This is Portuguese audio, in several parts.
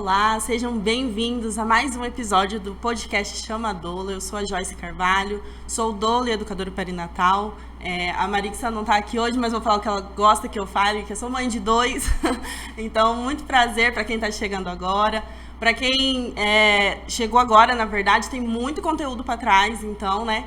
Olá, sejam bem-vindos a mais um episódio do podcast Chama Doula. Eu sou a Joyce Carvalho, sou doula e educadora perinatal. A Marixa não está aqui hoje, mas vou falar o que ela gosta que eu fale, que eu sou mãe de 2. Então, muito prazer para quem está chegando agora. Para quem chegou agora, na verdade, tem muito conteúdo para trás, então, né?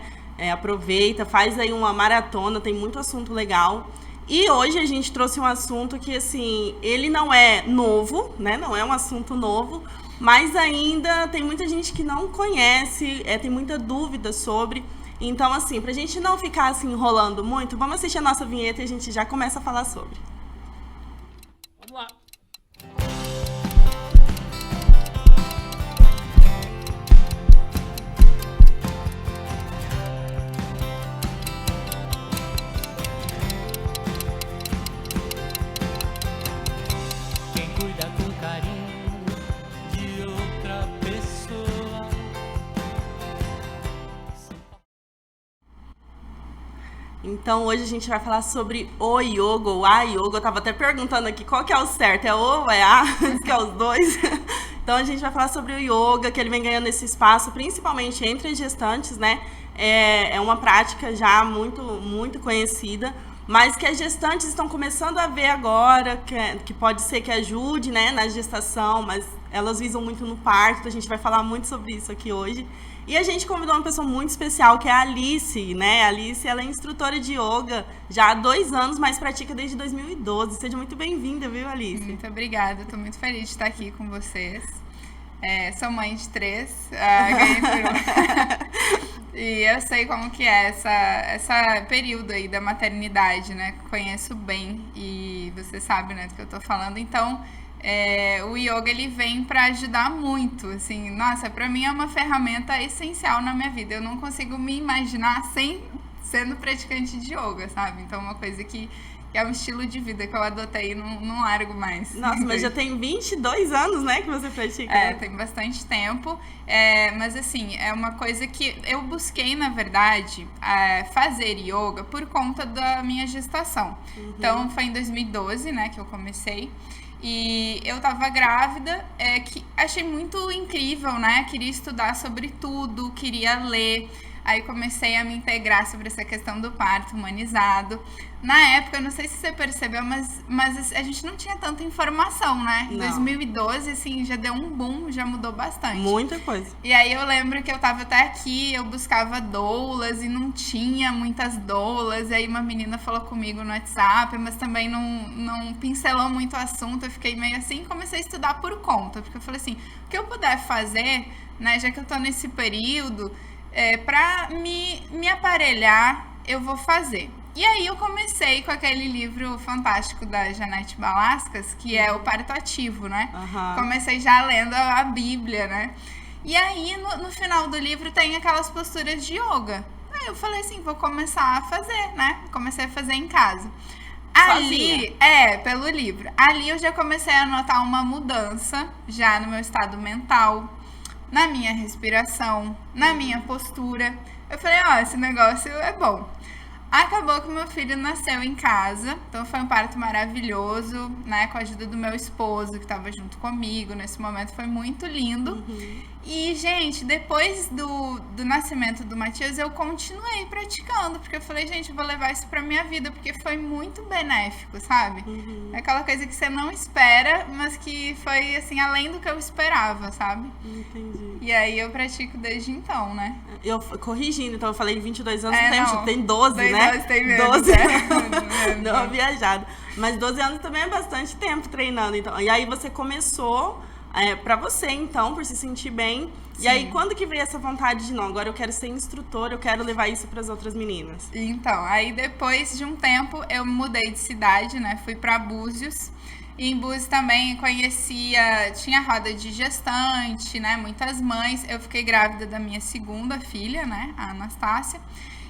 Aproveita, faz aí uma maratona, tem muito assunto legal. E hoje a gente trouxe um assunto que, assim, ele não é novo, né? Não é um assunto novo, mas ainda tem muita gente que não conhece, tem muita dúvida sobre. Então, assim, pra gente não ficar assim enrolando muito, vamos assistir a nossa vinheta e a gente já começa a falar sobre. Vamos lá. Então, hoje a gente vai falar sobre o yoga, ou a yoga. Eu tava até perguntando aqui qual que é o certo, é o ou é a? Diz que é os dois. Então, a gente vai falar sobre o yoga, que ele vem ganhando esse espaço, principalmente entre as gestantes, né? É uma prática já muito conhecida, mas que as gestantes estão começando a ver agora, que pode ser que ajude, né, na gestação, mas elas visam muito no parto. A gente vai falar muito sobre isso aqui hoje. E a gente convidou uma pessoa muito especial, que é a Alice, né? A Alice, ela é instrutora de yoga já há 2 anos, mas pratica desde 2012. Seja muito bem-vinda, viu, Alice? Muito obrigada, estou muito feliz de estar aqui com vocês. Sou mãe de 3, ganhei por E eu sei como que é essa período aí da maternidade, né? Conheço bem e você sabe, né, do que eu tô falando. Então, o yoga, ele vem para ajudar muito, assim, nossa, para mim é uma ferramenta essencial na minha vida. Eu não consigo me imaginar sem sendo praticante de yoga, sabe? Então, uma coisa que é um estilo de vida que eu adotei e não largo mais. Nossa, mas já tem 22 anos, né, que você pratica? Tem bastante tempo, mas assim, é uma coisa que eu busquei, na verdade, fazer yoga por conta da minha gestação. Uhum. Então, foi em 2012, né, que eu comecei. E eu tava grávida, que achei muito incrível, né? Queria estudar sobre tudo, queria ler. Aí comecei a me integrar sobre essa questão do parto humanizado. Na época, não sei se você percebeu, mas a gente não tinha tanta informação, né? Em 2012, assim, já deu um boom, já mudou bastante. Muita coisa. E aí eu lembro que eu tava até aqui, eu buscava doulas e não tinha muitas doulas. E aí uma menina falou comigo no WhatsApp, mas também não pincelou muito o assunto. Eu fiquei meio assim e comecei a estudar por conta. Porque eu falei assim, o que eu puder fazer, né, já que eu tô nesse período, pra me aparelhar, eu vou fazer. E aí eu comecei com aquele livro fantástico da Janete Balascas, que é o Parto Ativo, né? Uhum. Comecei já lendo a Bíblia, né? E aí no final do livro tem aquelas posturas de yoga. Aí eu falei assim, vou começar a fazer, né? Comecei a fazer em casa. Ali, pelo livro. Ali eu já comecei a notar uma mudança já no meu estado mental, na minha respiração, na minha postura. Eu falei, esse negócio é bom. Acabou que meu filho nasceu em casa, então foi um parto maravilhoso, né, com a ajuda do meu esposo, que estava junto comigo nesse momento, foi muito lindo. Uhum. E, gente, depois do nascimento do Matias, eu continuei praticando, porque eu falei, gente, eu vou levar isso pra minha vida, porque foi muito benéfico, sabe? Uhum. É aquela coisa que você não espera, mas que foi, assim, além do que eu esperava, sabe? Entendi. E aí eu pratico desde então, né? Eu corrigindo, então eu falei 22 anos, tem 12, tem né? 12, tem menos, 12 Deu uma viajada. Mas 12 anos também é bastante tempo treinando, então. E aí você começou pra você, então, por se sentir bem. Sim. E aí, quando que veio essa vontade de, não, agora eu quero ser instrutora, eu quero levar isso para as outras meninas? Então, aí depois de um tempo, eu mudei de cidade, né? Fui para Búzios. E em Búzios também tinha roda de gestante, né? Muitas mães. Eu fiquei grávida da minha segunda filha, né? A Anastácia.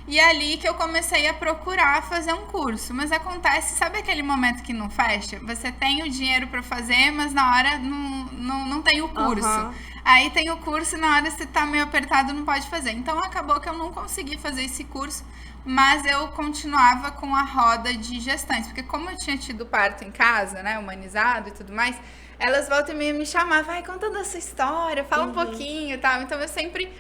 E é ali que eu comecei a procurar fazer um curso. Mas acontece, sabe aquele momento que não fecha? Você tem o dinheiro para fazer, mas na hora não tem o curso. Uhum. Aí tem o curso, na hora que você tá meio apertado, não pode fazer. Então acabou que eu não consegui fazer esse curso, mas eu continuava com a roda de gestantes, porque como eu tinha tido parto em casa, né, humanizado e tudo mais, elas voltam e meia me chamavam, vai, conta da sua história, fala um pouquinho e tal. Então eu sempre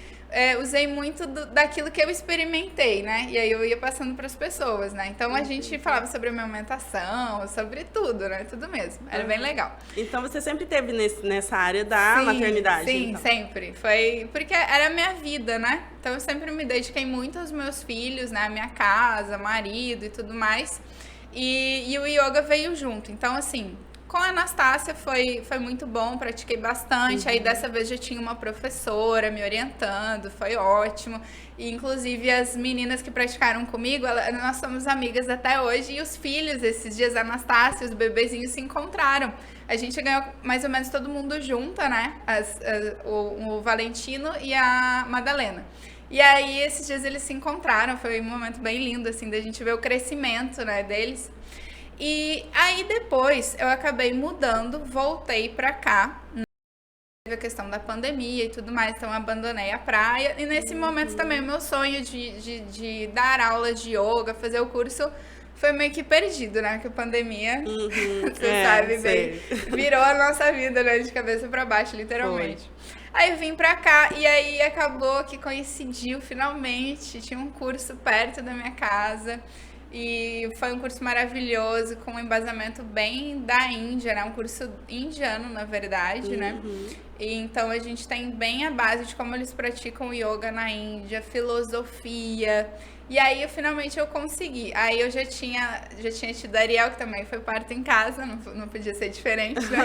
usei muito daquilo que eu experimentei, né? E aí eu ia passando para as pessoas, né? Então a gente falava sobre amamentação, sobre tudo, né? Tudo mesmo. Era bem legal. Então você sempre teve nessa área da maternidade? Sim, então. sempre. Foi porque era a minha vida, né? Então eu sempre me dediquei muito aos meus filhos, né? A minha casa, marido e tudo mais. E o yoga veio junto. Então, assim, com a Anastácia foi muito bom, pratiquei bastante. Aí dessa vez já tinha uma professora me orientando, foi ótimo. E inclusive as meninas que praticaram comigo, nós somos amigas até hoje. E os filhos, esses dias, a Anastácia, os bebezinhos se encontraram. A gente ganhou mais ou menos todo mundo junto, né? O Valentino e a Madalena. E aí esses dias eles se encontraram, foi um momento bem lindo, assim, da gente ver o crescimento, né, deles. E aí depois eu acabei mudando, voltei pra cá, teve a questão da pandemia e tudo mais, então eu abandonei a praia. E nesse momento também o meu sonho de dar aulas de yoga, fazer o curso, foi meio que perdido, né? Porque a pandemia, você sabe bem, virou a nossa vida, né? De cabeça pra baixo, literalmente. Aí eu vim pra cá e aí acabou que coincidiu finalmente, tinha um curso perto da minha casa. E foi um curso maravilhoso, com um embasamento bem da Índia, né? Um curso indiano, na verdade, né? E então a gente tem bem a base de como eles praticam o yoga na Índia, filosofia. E aí, finalmente, eu consegui. Aí eu já tinha tido a Ariel, que também foi parto em casa, não podia ser diferente, né?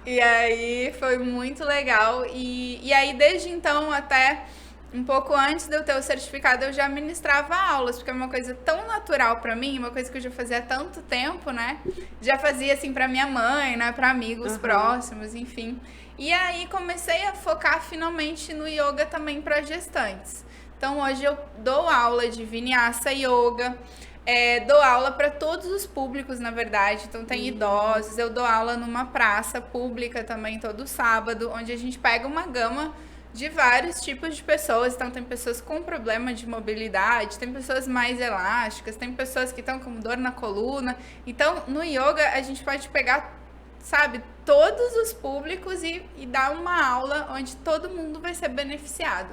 E aí foi muito legal. E aí, desde então, até um pouco antes de eu ter o certificado, eu já ministrava aulas, porque é uma coisa tão natural pra mim, uma coisa que eu já fazia há tanto tempo, né? Já fazia, assim, pra minha mãe, né? Pra amigos próximos, enfim. E aí, comecei a focar, finalmente, no yoga também pra gestantes. Então, hoje eu dou aula de Vinyasa Yoga, dou aula para todos os públicos, na verdade. Então, tem idosos, eu dou aula numa praça pública também todo sábado, onde a gente pega uma gama de vários tipos de pessoas. Então, tem pessoas com problema de mobilidade, tem pessoas mais elásticas, tem pessoas que estão com dor na coluna. Então, no yoga, a gente pode pegar, sabe, todos os públicos e dar uma aula onde todo mundo vai ser beneficiado.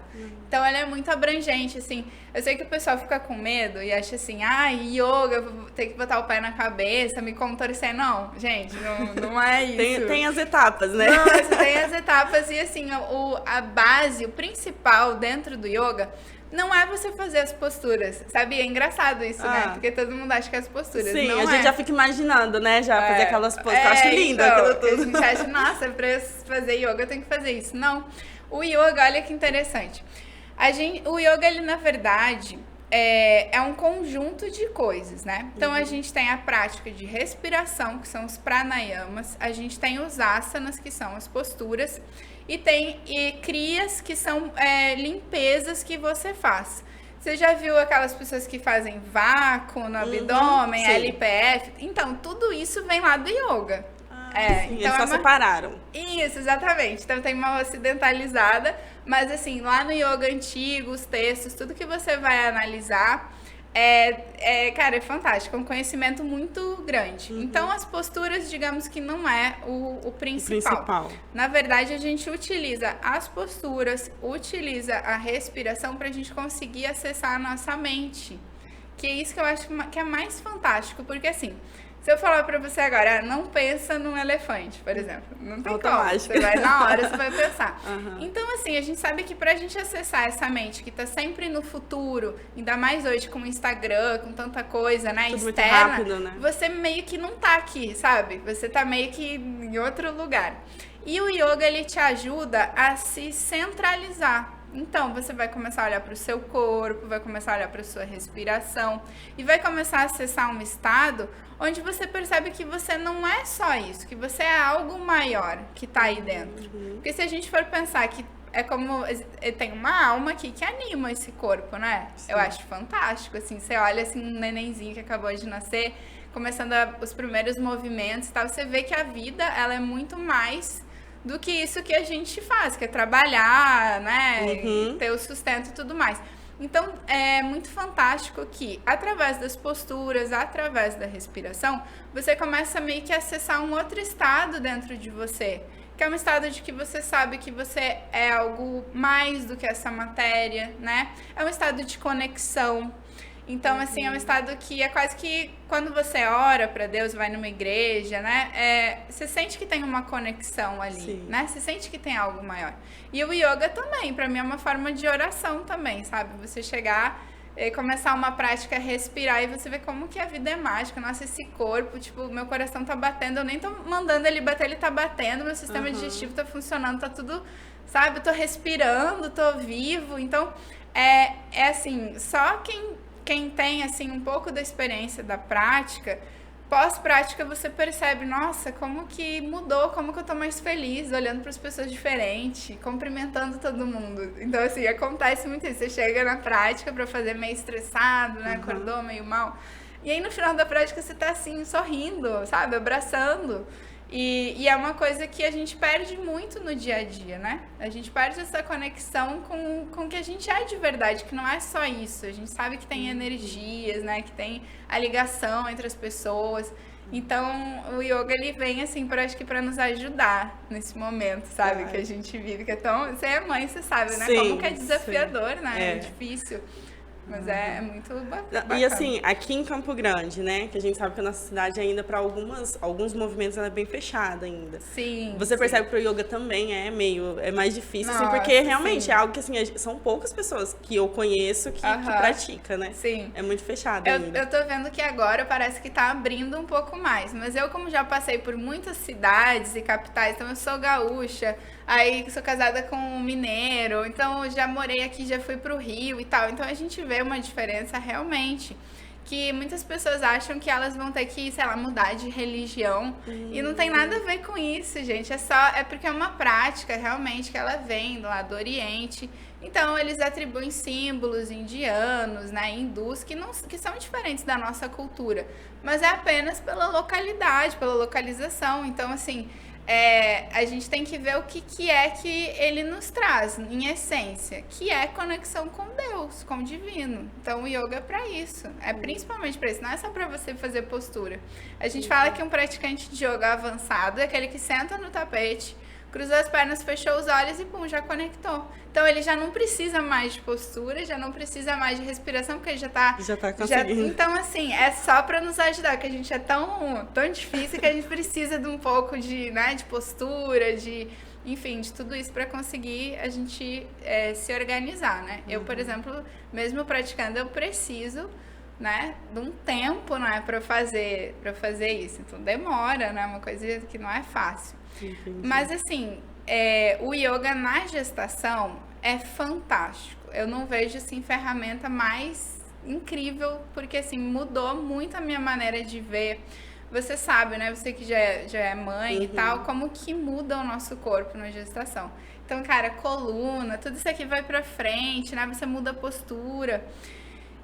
Então, ela é muito abrangente, assim. Eu sei que o pessoal fica com medo e acha assim, yoga, vou ter que botar o pé na cabeça, me contorcer. Não, gente, não é isso. Tem as etapas, né? Não, tem as etapas e, assim, a base, o principal dentro do yoga não é você fazer as posturas, sabe? É engraçado isso, né? Porque todo mundo acha que é as posturas. Sim, não a gente já fica imaginando, né? Já fazer aquelas posturas. Eu acho lindo então, aquilo tudo. A gente acha, nossa, pra eu fazer yoga eu tenho que fazer isso. Não. O yoga, olha que interessante. O yoga, ele, na verdade, é um conjunto de coisas, né? Então, a gente tem a prática de respiração, que são os pranayamas. A gente tem os asanas, que são as posturas. E tem kriyas, que são limpezas que você faz. Você já viu aquelas pessoas que fazem vácuo no abdômen, sim. LPF? Então, tudo isso vem lá do yoga. Sim, então eles só separaram. Isso, exatamente. Então tem uma ocidentalizada, mas assim, lá no yoga antigo, os textos, tudo que você vai analisar, cara, é fantástico, é um conhecimento muito grande. Então as posturas, digamos que não é o principal. Na verdade, a gente utiliza as posturas, utiliza a respiração para a gente conseguir acessar a nossa mente. Que é isso que eu acho que é mais fantástico, porque assim, se eu falar pra você agora, não pensa num elefante, por exemplo, não tem como, você vai na hora, você vai pensar. Então, assim, a gente sabe que pra gente acessar essa mente que tá sempre no futuro, ainda mais hoje com o Instagram, com tanta coisa, né, tudo externa, muito rápido, né? Você meio que não tá aqui, sabe? Você tá meio que em outro lugar. E o yoga, ele te ajuda a se centralizar. Então, você vai começar a olhar para o seu corpo, vai começar a olhar para a sua respiração e vai começar a acessar um estado onde você percebe que você não é só isso, que você é algo maior que está aí dentro. Porque se a gente for pensar que é como tem uma alma aqui que anima esse corpo, né? Sim. Eu acho fantástico, assim, você olha assim um nenenzinho que acabou de nascer, começando os primeiros movimentos e tal, você vê que a vida, ela é muito mais do que isso que a gente faz, que é trabalhar, né? Uhum. Ter o sustento e tudo mais. Então, é muito fantástico que, através das posturas, através da respiração, você começa meio que a acessar um outro estado dentro de você, que é um estado de que você sabe que você é algo mais do que essa matéria, né? É um estado de conexão. Então, assim, é um estado que é quase que quando você ora para Deus, vai numa igreja, né? Você sente que tem uma conexão ali, Sim. né? Você sente que tem algo maior. E o yoga também, para mim é uma forma de oração também, sabe? Você chegar e começar uma prática, respirar e você vê como que a vida é mágica. Nossa, esse corpo, tipo, meu coração tá batendo, eu nem tô mandando ele bater, ele tá batendo, meu sistema digestivo tá funcionando, tá tudo, sabe? Eu tô respirando, tô vivo. Então, é assim, só quem tem, assim, um pouco da experiência da prática, pós-prática você percebe, nossa, como que mudou, como que eu tô mais feliz, olhando para as pessoas diferentes, cumprimentando todo mundo. Então, assim, acontece muito isso. Você chega na prática para fazer meio estressado, né? Acordou meio mal. E aí, no final da prática, você tá, assim, sorrindo, sabe? Abraçando. E é uma coisa que a gente perde muito no dia a dia, né? A gente perde essa conexão com o que a gente é de verdade, que não é só isso. A gente sabe que tem energias, né? Que tem a ligação entre as pessoas. Então, o yoga, ele vem, assim, acho que para nos ajudar nesse momento, sabe? Que a gente vive, que é tão... Você é mãe, você sabe, né? Sim, Como que é desafiador, sim. né? É difícil. Mas é muito bacana. E assim, aqui em Campo Grande, né, que a gente sabe que a nossa cidade ainda, para alguns movimentos, ela é bem fechada ainda. Sim. Você percebe que o yoga também é mais difícil, assim, Nossa, porque realmente sim. é algo que, assim, são poucas pessoas que eu conheço que pratica, né? Sim. É muito fechado ainda. Eu tô vendo que agora parece que tá abrindo um pouco mais, mas eu, como já passei por muitas cidades e capitais, então eu sou gaúcha, aí sou casada com um mineiro, então eu já morei aqui, já fui pro Rio e tal, então a gente vê uma diferença realmente, que muitas pessoas acham que elas vão ter que, sei lá, mudar de religião, e não tem nada a ver com isso, gente, é porque é uma prática realmente que ela vem lá do Oriente. Então, eles atribuem símbolos indianos, né, hindus, que são diferentes da nossa cultura, mas é apenas pela localidade, pela localização. Então, assim, a gente tem que ver o que é que ele nos traz, em essência, que é conexão com Deus, com o divino. Então, o yoga é para isso, é principalmente para isso, não é só para você fazer postura. A gente fala que um praticante de yoga avançado é aquele que senta no tapete, cruzou as pernas, fechou os olhos e pum, já conectou. Então ele já não precisa mais de postura, já não precisa mais de respiração, porque ele já tá conseguindo. Então, assim, é só para nos ajudar, que a gente é tão difícil que a gente precisa de um pouco de, né, de postura, enfim, de tudo isso para conseguir a gente se organizar, né? Eu, por exemplo, mesmo praticando, eu preciso, né, de um tempo, né, para fazer isso. Então demora, né? Uma coisa que não é fácil. Entendi. Mas assim, o yoga na gestação é fantástico. Eu não vejo assim ferramenta mais incrível, porque assim mudou muito a minha maneira de ver. Você sabe, né? Você que já é mãe e tal, como que muda o nosso corpo na gestação. Então, cara, coluna, tudo isso aqui vai pra frente, né? Você muda a postura.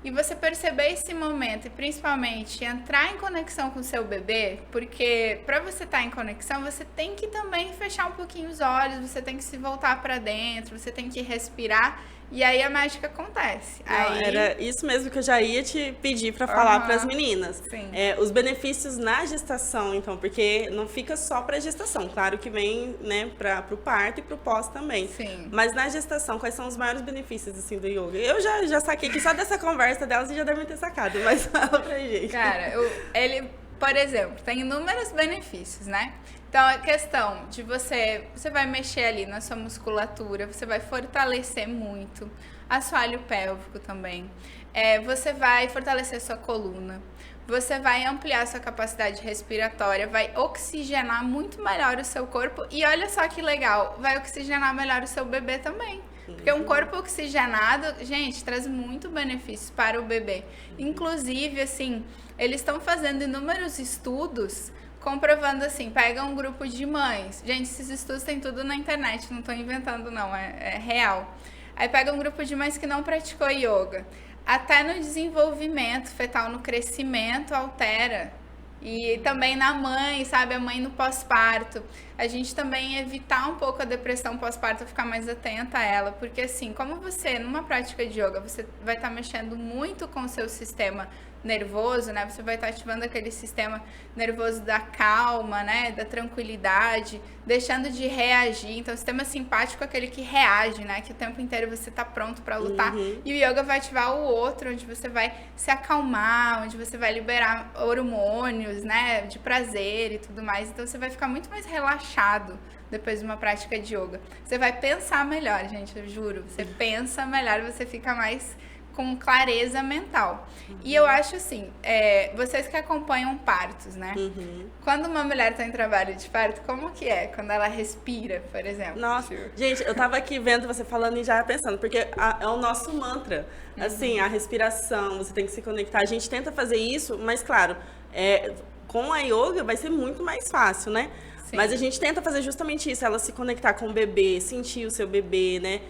E você perceber esse momento e principalmente entrar em conexão com o seu bebê, porque para você estar em conexão, você tem que também fechar um pouquinho os olhos, você tem que se voltar para dentro, você tem que respirar e aí a mágica acontece. Não, era isso mesmo que eu já ia te pedir para falar para as meninas. Sim. Os benefícios na gestação, então, porque não fica só para gestação, claro que vem, né, para o parto e para o pós também. Sim. Mas na gestação, quais são os maiores benefícios assim do yoga? Eu já saquei que só dessa conversa delas você já deve ter sacado, mas fala pra gente. Cara, ele, por exemplo, tem inúmeros benefícios, né? Então, a questão de você vai mexer ali na sua musculatura, você vai fortalecer muito assoalho pélvico também. Você vai fortalecer sua coluna, você vai ampliar sua capacidade respiratória, vai oxigenar muito melhor o seu corpo e olha só que legal, vai oxigenar melhor o seu bebê também. Porque um corpo oxigenado, gente, traz muito benefícios para o bebê. Inclusive, assim, eles estão fazendo inúmeros estudos comprovando assim, pega um grupo de mães. Gente, esses estudos tem tudo na internet, não estou inventando não, é real. Aí pega um grupo de mães que não praticou yoga. Até no desenvolvimento fetal, no crescimento, altera. E também na mãe, sabe? A mãe no pós-parto. A gente também evitar um pouco a depressão pós-parto, ficar mais atenta a ela. Porque assim, como você, numa prática de yoga, você vai estar mexendo muito com o seu sistema nervoso, né? Você vai estar ativando aquele sistema nervoso da calma, né? Da tranquilidade, deixando de reagir. Então, o sistema simpático é aquele que reage, né? Que o tempo inteiro você tá pronto para lutar. E o yoga vai ativar o outro, onde você vai se acalmar, onde você vai liberar hormônios, né? De prazer e tudo mais. Então, você vai ficar muito mais relaxado depois de uma prática de yoga. Você vai pensar melhor, gente, eu juro. Você pensa melhor, você fica mais com clareza mental. E eu acho assim, vocês que acompanham partos, né? Quando uma mulher tá em trabalho de parto, como que é? Quando ela respira, por exemplo. Nossa, gente, eu tava aqui vendo você falando e já pensando, porque é o nosso mantra. Assim, a respiração, você tem que se conectar. A gente tenta fazer isso, mas claro, com a yoga vai ser muito mais fácil, né? Sim. Mas a gente tenta fazer justamente isso, ela se conectar com o bebê, sentir o seu bebê, né?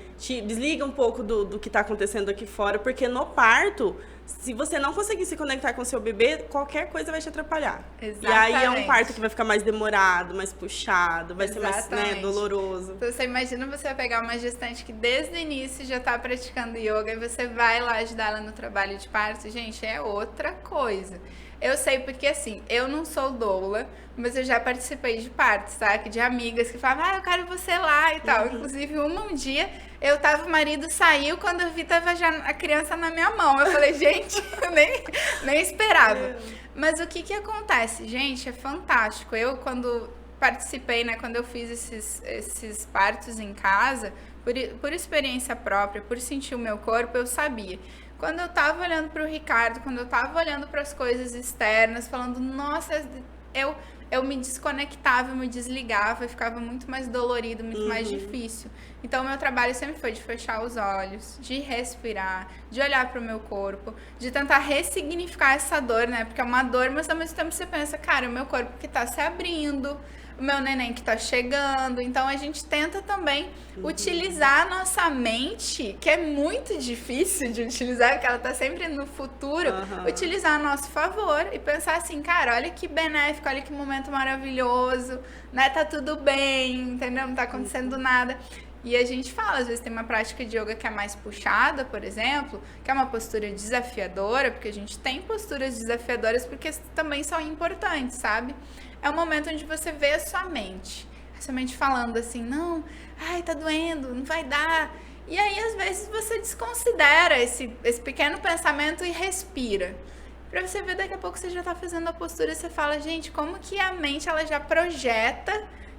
Desliga um pouco do que tá acontecendo aqui fora, porque no parto, se você não conseguir se conectar com o seu bebê, qualquer coisa vai te atrapalhar. Exatamente. E aí é um parto que vai ficar mais demorado, mais puxado, vai ser mais, né, doloroso. Então você imagina você pegar uma gestante que desde o início já tá praticando yoga e você vai lá ajudar ela no trabalho de parto, gente, é outra coisa. Eu sei porque, assim, eu não sou doula, mas eu já participei de partos, tá? De amigas que falavam, eu quero você lá e tal. Inclusive, um dia, o marido saiu, quando eu vi, tava já a criança na minha mão. Eu falei, gente, eu nem esperava. Mas o que acontece? Gente, é fantástico. Eu, quando participei, né, quando eu fiz esses partos em casa, por experiência própria, por sentir o meu corpo, eu sabia. Quando eu tava olhando pro Ricardo, quando eu tava olhando para as coisas externas, falando, nossa, eu me desconectava, eu me desligava, ficava muito mais dolorido, muito mais difícil. Então, o meu trabalho sempre foi de fechar os olhos, de respirar, de olhar pro meu corpo, de tentar ressignificar essa dor, né? Porque é uma dor, mas ao mesmo tempo você pensa, cara, o meu corpo que tá se abrindo, o meu neném que tá chegando. Então, a gente tenta também utilizar a nossa mente, que é muito difícil de utilizar, porque ela tá sempre no futuro, utilizar a nosso favor e pensar assim, cara, olha que benéfico, olha que momento maravilhoso, né? Tá tudo bem, entendeu? Não tá acontecendo nada. E a gente fala, às vezes tem uma prática de yoga que é mais puxada, por exemplo, que é uma postura desafiadora, porque a gente tem posturas desafiadoras porque também são importantes, sabe? É um momento onde você vê a sua mente falando assim, não, ai, tá doendo, não vai dar. E aí, às vezes, você desconsidera esse pequeno pensamento e respira. Pra você ver, daqui a pouco você já tá fazendo a postura e você fala, gente, como que a mente, ela já projeta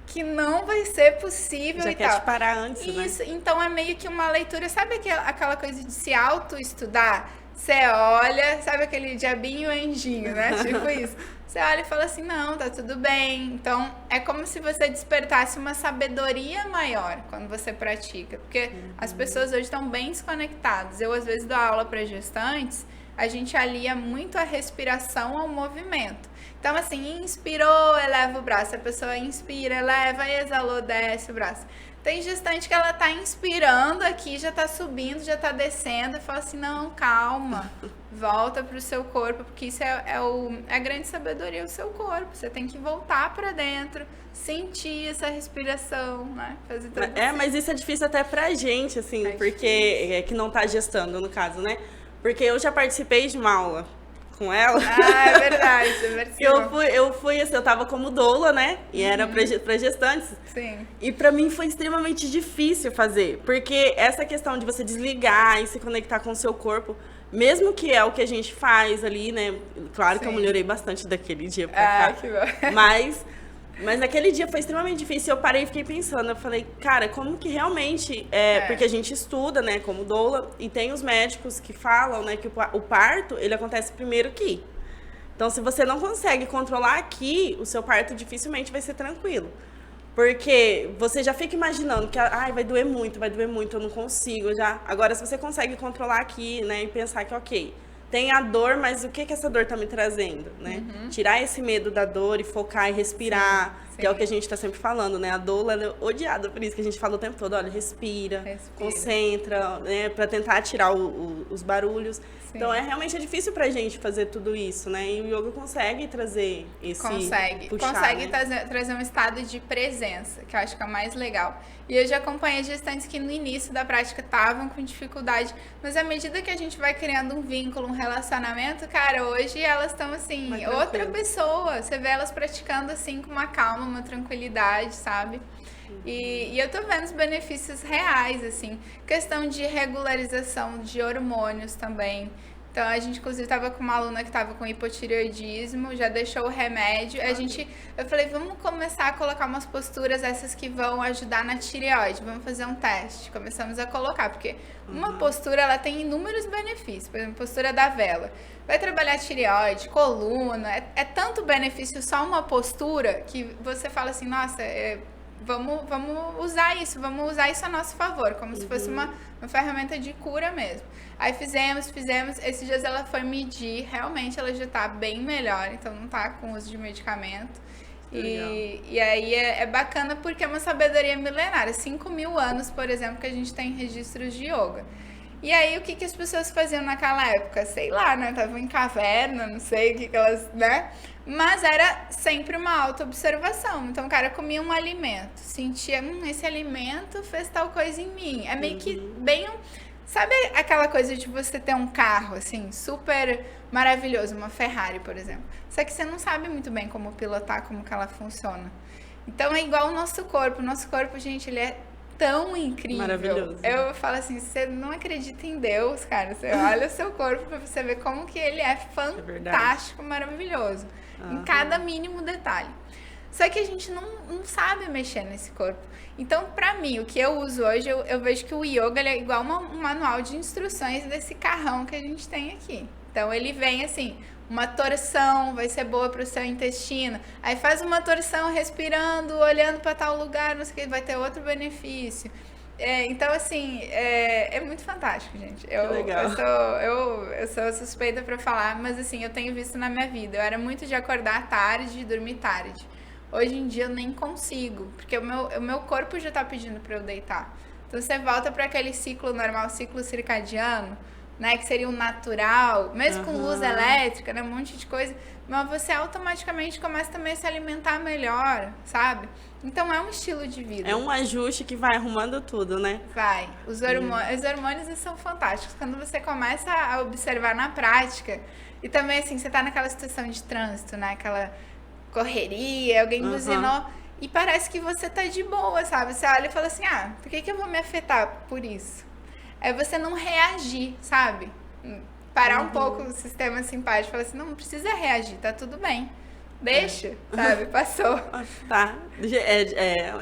que não vai ser possível já e quer tal. te parar antes, Isso, né? Então é meio que uma leitura, sabe aquela coisa de se auto-estudar? Você olha, sabe aquele diabinho e anjinho, né? Tipo isso. Você olha e fala assim, não, tá tudo bem. Então, é como se você despertasse uma sabedoria maior quando você pratica. Porque as pessoas hoje estão bem desconectadas. Eu, às vezes, dou aula para gestantes, a gente alia muito a respiração ao movimento. Então, assim, inspirou, eleva o braço. A pessoa inspira, eleva, exalou, desce o braço. Tem gestante que ela tá inspirando aqui, já tá subindo, já tá descendo, e fala assim, não, calma, volta pro seu corpo, porque isso é a grande sabedoria do seu corpo. Você tem que voltar pra dentro, sentir essa respiração, né? Fazer tudo assim. Mas isso é difícil até pra gente, assim, porque que não tá gestando, no caso, né? Porque eu já participei de uma aula com ela. Ah, é verdade, eu fui assim, eu tava como doula, né? E era pra gestantes. Sim. E pra mim foi extremamente difícil fazer, porque essa questão de você desligar e se conectar com o seu corpo, mesmo que é o que a gente faz ali, né? Claro que eu melhorei bastante daquele dia pra cá. Que bom. Mas naquele dia foi extremamente difícil. Eu parei e fiquei pensando. Eu falei, cara, como que realmente... Porque a gente estuda, né, como doula, e tem os médicos que falam, né, que o parto, ele acontece primeiro aqui. Então, se você não consegue controlar aqui, o seu parto dificilmente vai ser tranquilo. Porque você já fica imaginando que vai doer muito, eu não consigo já. Agora, se você consegue controlar aqui, né, e pensar que, ok, tem a dor, mas o que essa dor tá me trazendo, né? Tirar esse medo da dor e focar e respirar, que é o que a gente tá sempre falando, né? A doula ela é odiada por isso que a gente fala o tempo todo, olha, respira. Concentra, né? Pra tentar tirar os barulhos. Sim. Então, realmente difícil pra gente fazer tudo isso, né? E o yoga consegue trazer esse... Consegue né? trazer um estado de presença, que eu acho que é o mais legal. E eu já acompanhei gestantes que no início da prática estavam com dificuldade, mas à medida que a gente vai criando um vínculo, um relacionamento, cara, hoje elas estão assim, outra pessoa. Você vê elas praticando assim com uma calma, uma tranquilidade, sabe? E eu tô vendo os benefícios reais, assim. Questão de regularização de hormônios também. Então, a gente, inclusive, tava com uma aluna que tava com hipotireoidismo, já deixou o remédio. Eu falei, vamos começar a colocar umas posturas, essas que vão ajudar na tireoide. Vamos fazer um teste. Começamos a colocar, porque uma postura, ela tem inúmeros benefícios. Por exemplo, postura da vela. Vai trabalhar tireoide, coluna. É tanto benefício só uma postura que você fala assim, nossa, vamos usar isso a nosso favor, como se fosse uma ferramenta de cura mesmo. Aí fizemos, esses dias ela foi medir, realmente ela já tá bem melhor, então não tá com uso de medicamento. E aí é bacana porque é uma sabedoria milenária, 5.000 anos, por exemplo, que a gente tem registros de yoga. E aí, o que as pessoas faziam naquela época? Sei lá, né? Estavam em caverna, não sei o que elas, né? Mas era sempre uma auto-observação. Então, o cara comia um alimento, sentia, esse alimento fez tal coisa em mim. É meio que bem... Sabe aquela coisa de você ter um carro, assim, super maravilhoso, uma Ferrari, por exemplo. Só que você não sabe muito bem como pilotar, como que ela funciona. Então, é igual o nosso corpo. O nosso corpo, gente, ele é tão incrível. Maravilhoso. Eu falo assim, você não acredita em Deus, cara. Você olha o seu corpo pra você ver como que ele é fantástico, maravilhoso. Em cada mínimo detalhe. Só que a gente não sabe mexer nesse corpo. Então, pra mim, o que eu uso hoje, eu vejo que o yoga ele é igual um manual de instruções desse carrão que a gente tem aqui. Então, ele vem assim, uma torção vai ser boa pro seu intestino. Aí faz uma torção respirando, olhando para tal lugar, não sei o que, vai ter outro benefício. Então, assim, é muito fantástico, gente. Legal. Eu sou suspeita para falar, mas assim, eu tenho visto na minha vida. Eu era muito de acordar tarde e dormir tarde. Hoje em dia eu nem consigo, porque o meu corpo já tá pedindo para eu deitar. Então você volta para aquele ciclo normal, ciclo circadiano, né, que seria o natural, mesmo com luz elétrica, né, um monte de coisa, mas você automaticamente começa também a se alimentar melhor, sabe? Então é um estilo de vida. É um ajuste que vai arrumando tudo, né? Vai. Os hormônios são fantásticos. Quando você começa a observar na prática, e também assim, você tá naquela situação de trânsito, né, aquela correria, alguém buzinou, e parece que você tá de boa, sabe? Você olha e fala assim, por que eu vou me afetar por isso? É você não reagir, sabe? Parar um pouco o sistema simpático e falar assim, não precisa reagir, tá tudo bem. Deixa, sabe? Passou. Tá.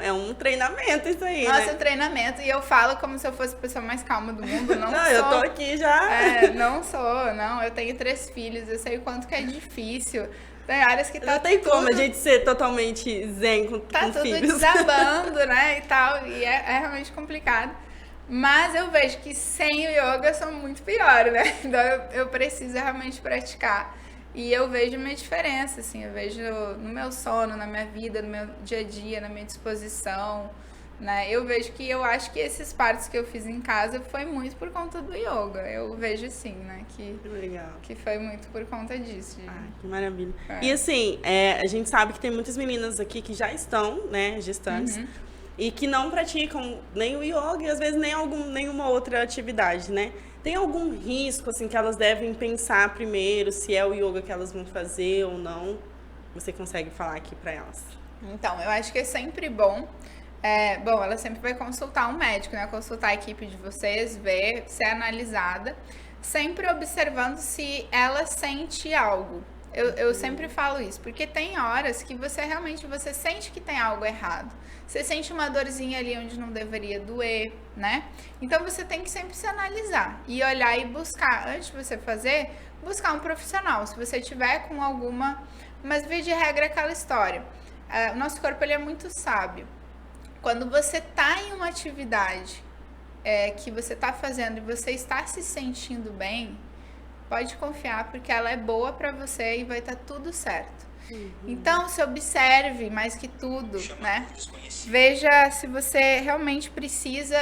É um treinamento isso aí, Nossa, né? Um treinamento. E eu falo como se eu fosse a pessoa mais calma do mundo. Não, sou. Eu tô aqui já. Não. Eu tenho 3 filhos. Eu sei o quanto que é difícil. Tem áreas que tá não tem tudo... como a gente ser totalmente zen com tudo filhos. Desabando, né? E tal. E é realmente complicado. Mas eu vejo que sem o yoga eu sou muito pior, né? Então eu preciso realmente praticar. E eu vejo a minha diferença, assim, eu vejo no meu sono, na minha vida, no meu dia a dia, na minha disposição, né? Eu vejo que eu acho que esses partos que eu fiz em casa foi muito por conta do yoga. Eu vejo assim, né? Que legal. Que foi muito por conta disso. Que maravilha. E assim, a gente sabe que tem muitas meninas aqui que já estão, né, gestantes, e que não praticam nem o yoga e às vezes nenhuma outra atividade, né? Tem algum risco, assim, que elas devem pensar primeiro, se é o yoga que elas vão fazer ou não? Você consegue falar aqui para elas? Então, eu acho que é sempre bom. Ela sempre vai consultar um médico, né? Consultar a equipe de vocês, ver, ser analisada. Sempre observando se ela sente algo. Eu sempre falo isso, porque tem horas que você sente que tem algo errado. Você sente uma dorzinha ali onde não deveria doer, né? Então você tem que sempre se analisar e olhar e buscar, antes de você fazer, buscar um profissional. Se você tiver com alguma... Mas via de regra é aquela história. O nosso corpo ele é muito sábio. Quando você está em uma atividade que você está fazendo e você está se sentindo bem, Pode confiar, porque ela é boa pra você e vai estar tudo certo. Então, se observe mais que tudo, né? Veja se você realmente precisa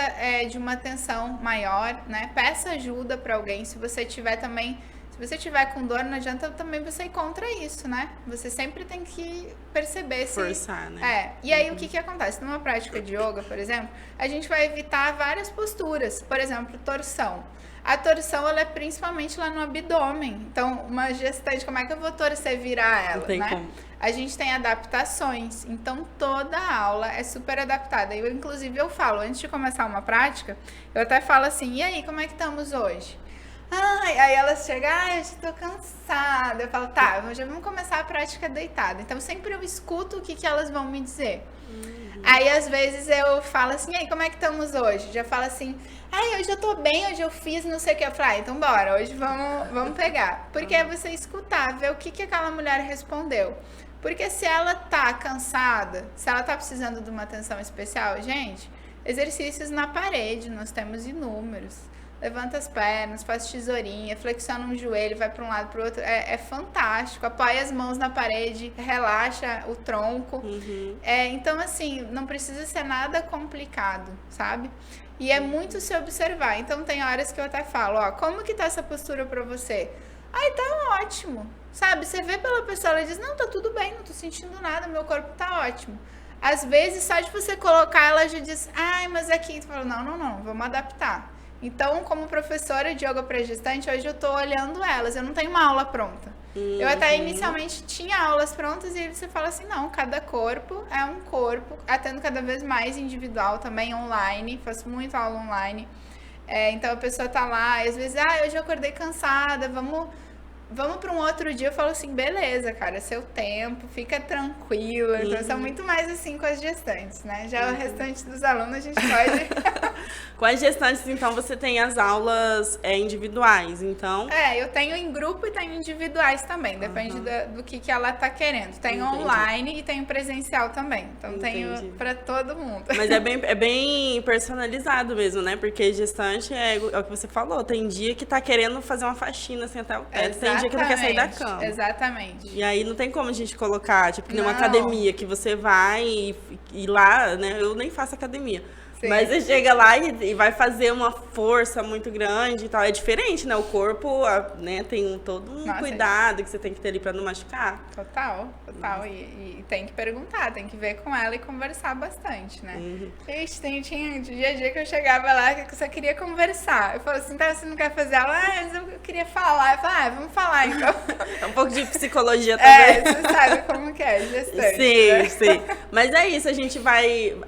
de uma atenção maior, né? Peça ajuda para alguém. Se você tiver também, se você tiver com dor, não adianta também você ir contra isso, né? Você sempre tem que perceber se... Forçar, né? E aí, o que acontece? Numa prática de yoga, por exemplo, a gente vai evitar várias posturas. Por exemplo, torção. A torção, ela é principalmente lá no abdômen. Então, uma gestante, como é que eu vou torcer, virar ela, Não tem né? como. A gente tem adaptações. Então, toda aula é super adaptada. Inclusive, eu falo, antes de começar uma prática, eu até falo assim, e aí, como é que estamos hoje? Aí elas chegam, eu estou cansada. Eu falo, tá, já vamos começar a prática deitada. Então, sempre eu escuto o que elas vão me dizer. Aí, às vezes, eu falo assim, e aí, como é que estamos hoje? Já falo assim, hoje eu tô bem, hoje eu fiz não sei o que. Eu falo, então bora, hoje vamos pegar. Porque é você escutar, ver o que aquela mulher respondeu. Porque se ela tá cansada, se ela tá precisando de uma atenção especial, gente, exercícios na parede, nós temos inúmeros. Levanta as pernas, faz tesourinha, flexiona um joelho, vai para um lado para o outro. É fantástico. Apoia as mãos na parede, relaxa o tronco. Então, assim, não precisa ser nada complicado, sabe? E é muito se observar. Então, tem horas que eu até falo, como que tá essa postura para você? Tá ótimo. Sabe? Você vê pela pessoa, ela diz, não, tá tudo bem, não tô sentindo nada, meu corpo tá ótimo. Às vezes, só de você colocar, ela já diz, mas aqui. Tu fala, não, vamos adaptar. Então, como professora de yoga para gestante, hoje eu tô olhando elas, eu não tenho uma aula pronta. Eu até inicialmente tinha aulas prontas e aí você fala assim, não, cada corpo é um corpo, atendo cada vez mais individual também, online, faço muito aula online. Então a pessoa tá lá, e às vezes, hoje eu acordei cansada, vamos para um outro dia. Eu falo assim, beleza, cara, seu tempo, fica tranquila. Então, são muito mais assim com as gestantes, né? Já o restante dos alunos a gente pode... Com as gestantes, então, você tem as aulas individuais, então... eu tenho em grupo e tenho individuais também, depende do que ela tá querendo. Tenho online e tenho presencial também, então tenho para todo mundo. Mas é bem personalizado mesmo, né? Porque gestante é o que você falou, tem dia que tá querendo fazer uma faxina assim até o teto, tem dia que não quer sair da cama. Exatamente. E aí não tem como a gente colocar, tipo, numa academia que você vai e lá, né? Eu nem faço academia. Sim. Mas você chega lá e vai fazer uma força muito grande e tal. É diferente, né? O corpo, né, tem todo um cuidado que você tem que ter ali pra não machucar. Total. E tem que perguntar, tem que ver com ela e conversar bastante, né? Tinha dia a dia que eu chegava lá que eu só queria conversar. Eu falo assim, tá, você não quer fazer aula? Mas eu queria falar. Eu falo, vamos falar então. É um pouco de psicologia também. Você sabe como que é, gestante. Sim. Mas é isso,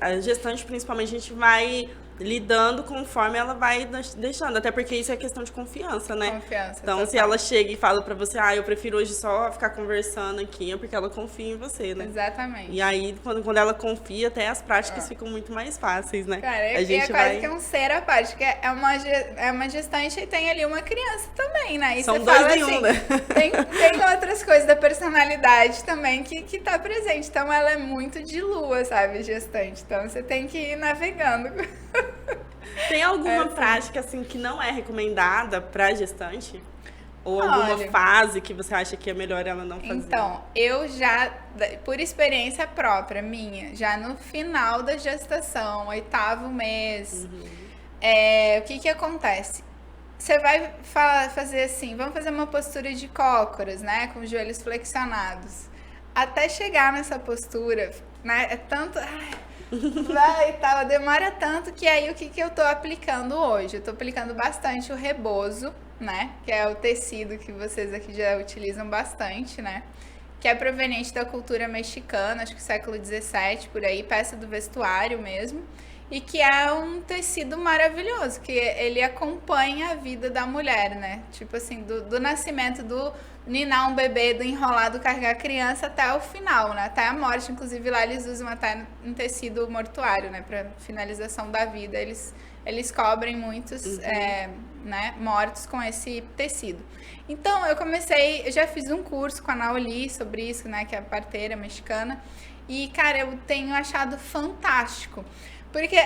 a gestante principalmente, a gente vai lidando conforme ela vai deixando, até porque isso é questão de confiança, né? Então, total. Se ela chega e fala pra você, eu prefiro hoje só ficar conversando aqui, é porque ela confia em você, né? Exatamente. E aí, quando ela confia, até as práticas ficam muito mais fáceis, né? Cara, a gente quase que um ser à parte, que é uma gestante e tem ali uma criança também, né? E são você dois fala em um, assim, né? Tem outras coisas da personalidade também que tá presente. Então, ela é muito de lua, sabe, gestante. Então, você tem que ir navegando. Tem alguma prática, assim, que não é recomendada pra gestante? Ou alguma fase que você acha que é melhor ela não fazer? Então, eu já, por experiência própria minha, já no final da gestação, 8º mês, o que acontece? Você vai fazer assim, vamos fazer uma postura de cócoras, né? Com os joelhos flexionados. Até chegar nessa postura, né? É tanto... demora tanto que aí o que eu tô aplicando hoje? Eu tô aplicando bastante o rebozo, né? Que é o tecido que vocês aqui já utilizam bastante, né? Que é proveniente da cultura mexicana, acho que século XVII, por aí, peça do vestuário mesmo. E que é um tecido maravilhoso, que ele acompanha a vida da mulher, né? Tipo assim, do nascimento, do ninar um bebê, do enrolado, carregar a criança até o final, né? Até a morte, inclusive lá eles usam até um tecido mortuário, né? Pra finalização da vida, eles cobrem muitos né, mortos com esse tecido. Então, eu já fiz um curso com a Naoli sobre isso, né? Que é a parteira mexicana. E, cara, eu tenho achado fantástico. Porque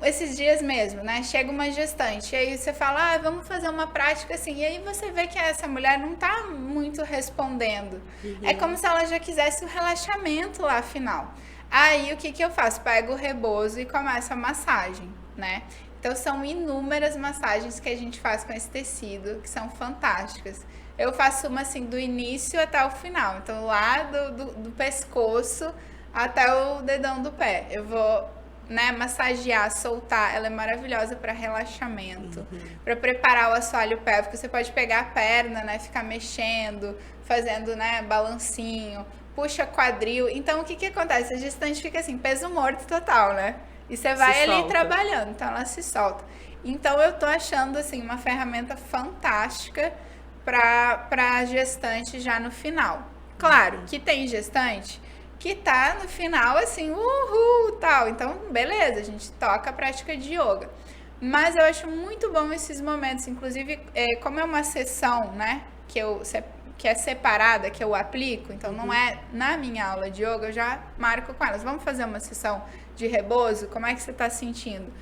esses dias mesmo, né? Chega uma gestante, e aí você fala, vamos fazer uma prática assim. E aí você vê que essa mulher não tá muito respondendo. É como se ela já quisesse o relaxamento lá, afinal. Aí o que eu faço? Pego o rebozo e começo a massagem, né? Então são inúmeras massagens que a gente faz com esse tecido, que são fantásticas. Eu faço uma assim do início até o final. Então lá do pescoço até o dedão do pé. Eu vou, né, massagear, soltar. Ela é maravilhosa para relaxamento, para preparar o assoalho pélvico. Você pode pegar a perna, né, ficar mexendo, fazendo, né, balancinho, puxa quadril. Então o que acontece? A gestante fica assim, peso morto total, né? E você vai ali trabalhando, então ela se solta. Então eu tô achando assim uma ferramenta fantástica para gestante já no final. Claro que tem gestante que tá no final assim, tal. Então, beleza, a gente toca a prática de yoga. Mas eu acho muito bom esses momentos, inclusive, como é uma sessão, né, que é separada, que eu aplico, então não é na minha aula de yoga, eu já marco com elas. Vamos fazer uma sessão de rebozo? Como é que você tá sentindo?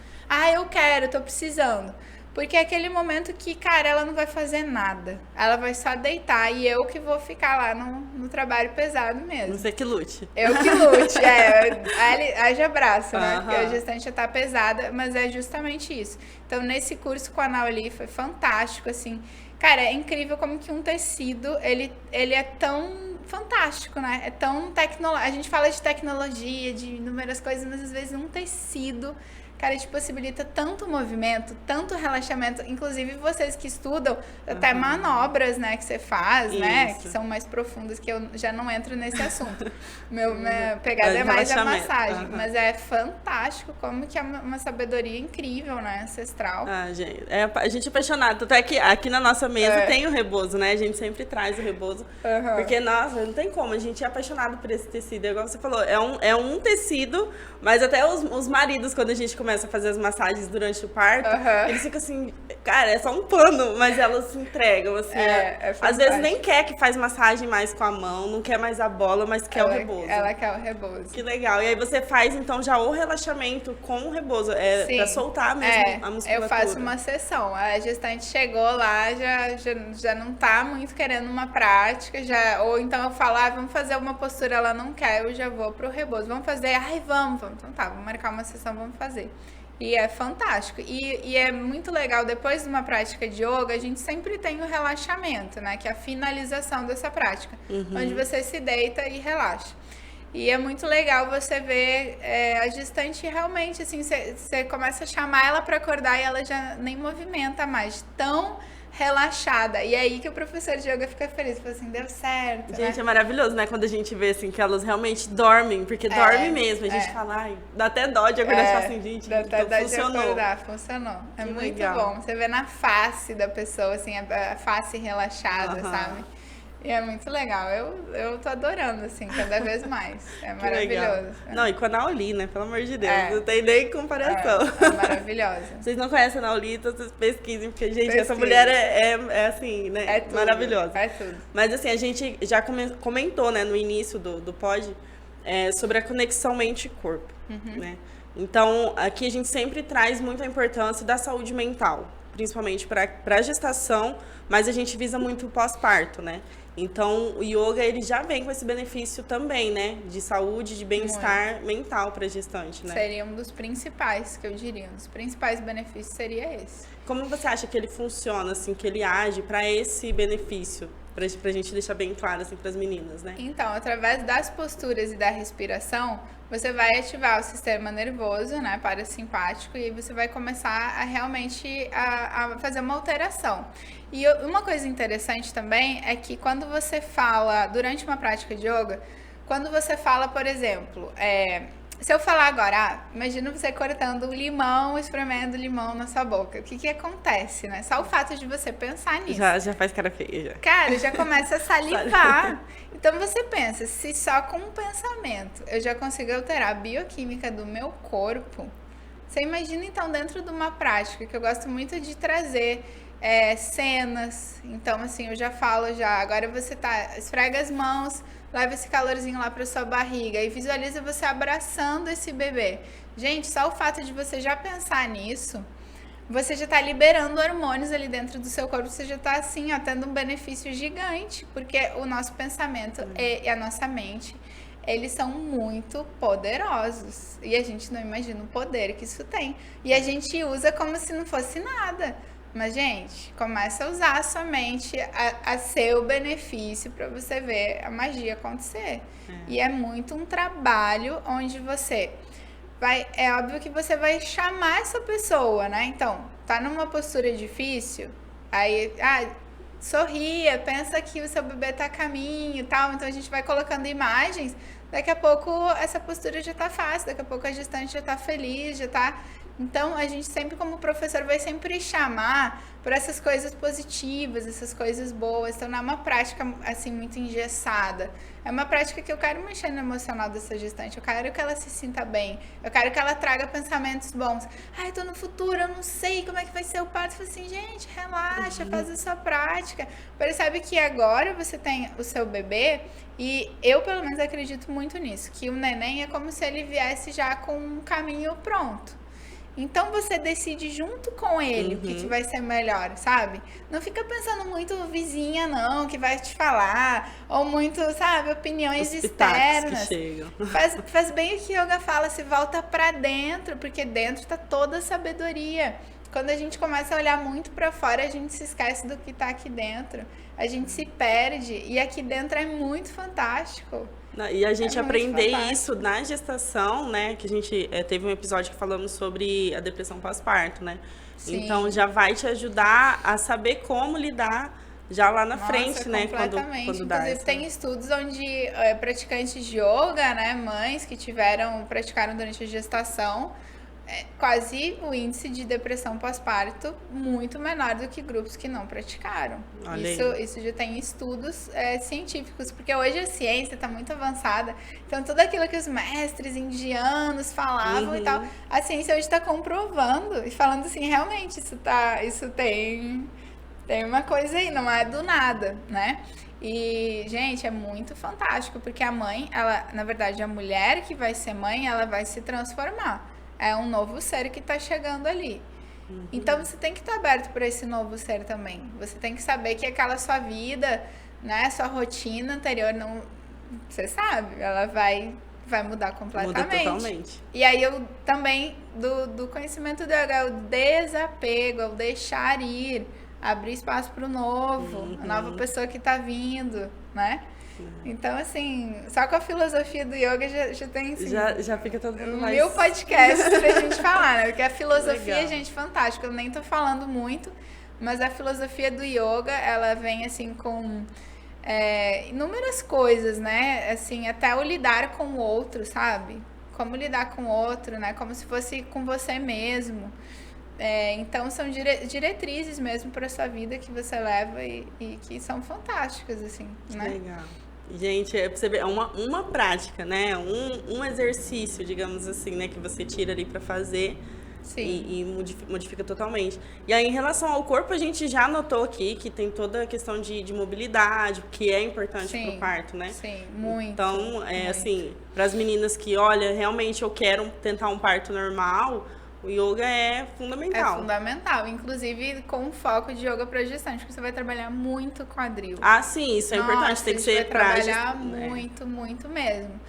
Eu quero, tô precisando. Porque é aquele momento que, cara, ela não vai fazer nada. Ela vai só deitar e eu que vou ficar lá no trabalho pesado mesmo. Você que lute. Eu que lute, haja braço, né? Porque a gestante já tá pesada, mas é justamente isso. Então, nesse curso com a Naoli foi fantástico, assim. Cara, é incrível como que um tecido, ele é tão fantástico, né? É tão tecnológico. A gente fala de tecnologia, de inúmeras coisas, mas às vezes um tecido, cara, te possibilita tanto movimento, tanto relaxamento. Inclusive, vocês que estudam, até manobras, né, que você faz, né? Que são mais profundas, que eu já não entro nesse assunto. Minha pegada é mais a massagem. Mas é fantástico como que é uma sabedoria incrível, né? Ancestral. Gente, a gente é apaixonado. Tanto é que aqui na nossa mesa tem o rebozo, né? A gente sempre traz o rebozo. Porque, nossa, não tem como. A gente é apaixonado por esse tecido. Igual você falou, é um tecido, mas até os maridos, quando a gente começa a fazer as massagens durante o parto, eles ficam assim, cara, é só um pano, mas elas se entregam, assim. Às vezes nem quer que faz massagem mais com a mão, não quer mais a bola, mas quer o rebozo. Ela quer o rebozo. Que legal. E aí você faz, então, já o relaxamento com o rebozo, pra soltar mesmo a musculatura. Eu faço uma sessão. A gestante chegou lá, já não tá muito querendo uma prática, ou então eu falo, vamos fazer uma postura, ela não quer, eu já vou pro rebozo. Vamos fazer? Vamos. Então tá, vamos marcar uma sessão, vamos fazer. E é fantástico. E é muito legal, depois de uma prática de yoga, a gente sempre tem o relaxamento, né? Que é a finalização dessa prática. Onde você se deita e relaxa. E é muito legal você ver a gestante realmente, assim, você começa a chamar ela para acordar e ela já nem movimenta mais. Tão relaxada. E é aí que o professor de yoga fica feliz. Fala assim, deu certo, gente, né? É maravilhoso, né? Quando a gente vê, assim, que elas realmente dormem. Porque dorme mesmo. A gente fala, dá até dó de acordar e falar assim, gente, dá até dó funcionou. De acordar, funcionou. É que muito legal. bom. Você vê na face da pessoa, assim, a face relaxada, sabe? E é muito legal. Eu tô adorando, assim, cada vez mais. É maravilhoso. Não, e com a Naoli, né? Pelo amor de Deus. Não tem nem comparação. É maravilhosa. Vocês não conhecem a Naoli, então vocês pesquisem, porque, gente, essa mulher é assim, né? É tudo, maravilhosa. É tudo. Mas, assim, a gente já comentou, né, no início do pod, sobre a conexão mente e corpo, né? Então, aqui a gente sempre traz muita importância da saúde mental, principalmente para a gestação, mas a gente visa muito o pós-parto, né? Então, o yoga, ele já vem com esse benefício também, né? De saúde, de bem-estar mental para a gestante, né? Seria um dos principais, que eu diria. Um dos principais benefícios seria esse. Como você acha que ele funciona, assim, que ele age para esse benefício? Pra gente deixar bem claro, assim, para as meninas, né? Então, através das posturas e da respiração, você vai ativar o sistema nervoso, né, parasimpático, e aí você vai começar a realmente a fazer uma alteração. E uma coisa interessante também é que quando você fala, durante uma prática de yoga, quando você fala, por exemplo, se eu falar agora, imagina você cortando o limão, espremendo o limão na sua boca. O que acontece, né? Só o fato de você pensar nisso. Já faz cara feia, já. Cara, já começa a salivar. Então você pensa, se só com um pensamento eu já consigo alterar a bioquímica do meu corpo, você imagina então dentro de uma prática que eu gosto muito de trazer cenas. Então assim, eu já falo agora você esfrega as mãos, leva esse calorzinho lá para sua barriga e visualiza você abraçando esse bebê. Gente, só o fato de você já pensar nisso, você já tá liberando hormônios ali dentro do seu corpo, você já tá assim, ó, tendo um benefício gigante, porque o nosso pensamento e a nossa mente, eles são muito poderosos. E a gente não imagina o poder que isso tem. E a gente usa como se não fosse nada. Mas, gente, começa a usar a sua mente a seu benefício para você ver a magia acontecer. E é muito um trabalho onde você vai... É óbvio que você vai chamar essa pessoa, né? Então, tá numa postura difícil, aí... sorria, pensa que o seu bebê tá a caminho e tal, então a gente vai colocando imagens, daqui a pouco essa postura já tá fácil, daqui a pouco a gestante já tá feliz, já tá... Então, a gente sempre, como professor, vai sempre chamar para essas coisas positivas, essas coisas boas. Então, não é uma prática, assim, muito engessada. É uma prática que eu quero mexer no emocional dessa gestante. Eu quero que ela se sinta bem. Eu quero que ela traga pensamentos bons. Ai, tô no futuro, eu não sei como é que vai ser o parto. Eu falo assim, gente, relaxa, faz a sua prática. Percebe que agora você tem o seu bebê e eu, pelo menos, acredito muito nisso. Que o neném é como se ele viesse já com um caminho pronto. Então você decide junto com ele o que vai ser melhor, sabe? Não fica pensando muito vizinha, não, que vai te falar, ou muito, sabe, opiniões Os externas. Que chegam. Faz bem o que Yoga fala, se volta pra dentro, porque dentro tá toda a sabedoria. Quando a gente começa a olhar muito pra fora, a gente se esquece do que tá aqui dentro. A gente se perde, e aqui dentro é muito fantástico. E a gente aprender fantástico. isso na gestação, né? Que a gente teve um episódio que falamos sobre a depressão pós-parto, né? Sim. Então já vai te ajudar a saber como lidar já lá na frente, né? Quando dá. Inclusive, tem estudos onde praticantes de yoga, né? Mães que praticaram durante a gestação, quase o índice de depressão pós-parto muito menor do que grupos que não praticaram. Isso já tem estudos científicos, porque hoje a ciência está muito avançada, então tudo aquilo que os mestres indianos falavam e tal, a ciência hoje está comprovando e falando assim, realmente isso tem uma coisa aí, não é do nada, né? E, gente, é muito fantástico, porque a mãe, na verdade, a mulher que vai ser mãe, ela vai se transformar. É um novo ser que está chegando ali. Então, você tem que estar aberto para esse novo ser também. Você tem que saber que aquela sua vida, né, sua rotina anterior, não, você sabe, ela vai mudar completamente. Muda totalmente. E aí, eu também, do conhecimento do yoga, é o desapego, é o deixar ir, abrir espaço para o novo, a nova pessoa que está vindo, né? Então, assim, só com a filosofia do yoga já tem, assim, já fica todo mundo mais... 1000 podcasts pra gente falar, né? Porque a filosofia, Legal. gente, fantástica. Eu nem tô falando muito, mas a filosofia do yoga, ela vem, assim, com inúmeras coisas, né? Assim, até o lidar com o outro, sabe? Como lidar com o outro, né? Como se fosse com você mesmo. Então, são diretrizes mesmo para sua vida que você leva e que são fantásticas, assim, né? Legal. Gente, pra você ver, é uma prática, né? Um exercício, digamos assim, né? Que você tira ali pra fazer. Sim. E modifica totalmente. E aí, em relação ao corpo, a gente já notou aqui que tem toda a questão de mobilidade, que é importante pro parto, né? Sim, muito. Então, muito. assim, para as meninas que, olha, realmente eu quero tentar um parto normal, o yoga é fundamental. É fundamental, inclusive com foco de yoga para gestante, porque você vai trabalhar muito quadril. Ah, sim, isso é importante, tem que ser pra trabalhar muito, muito mesmo.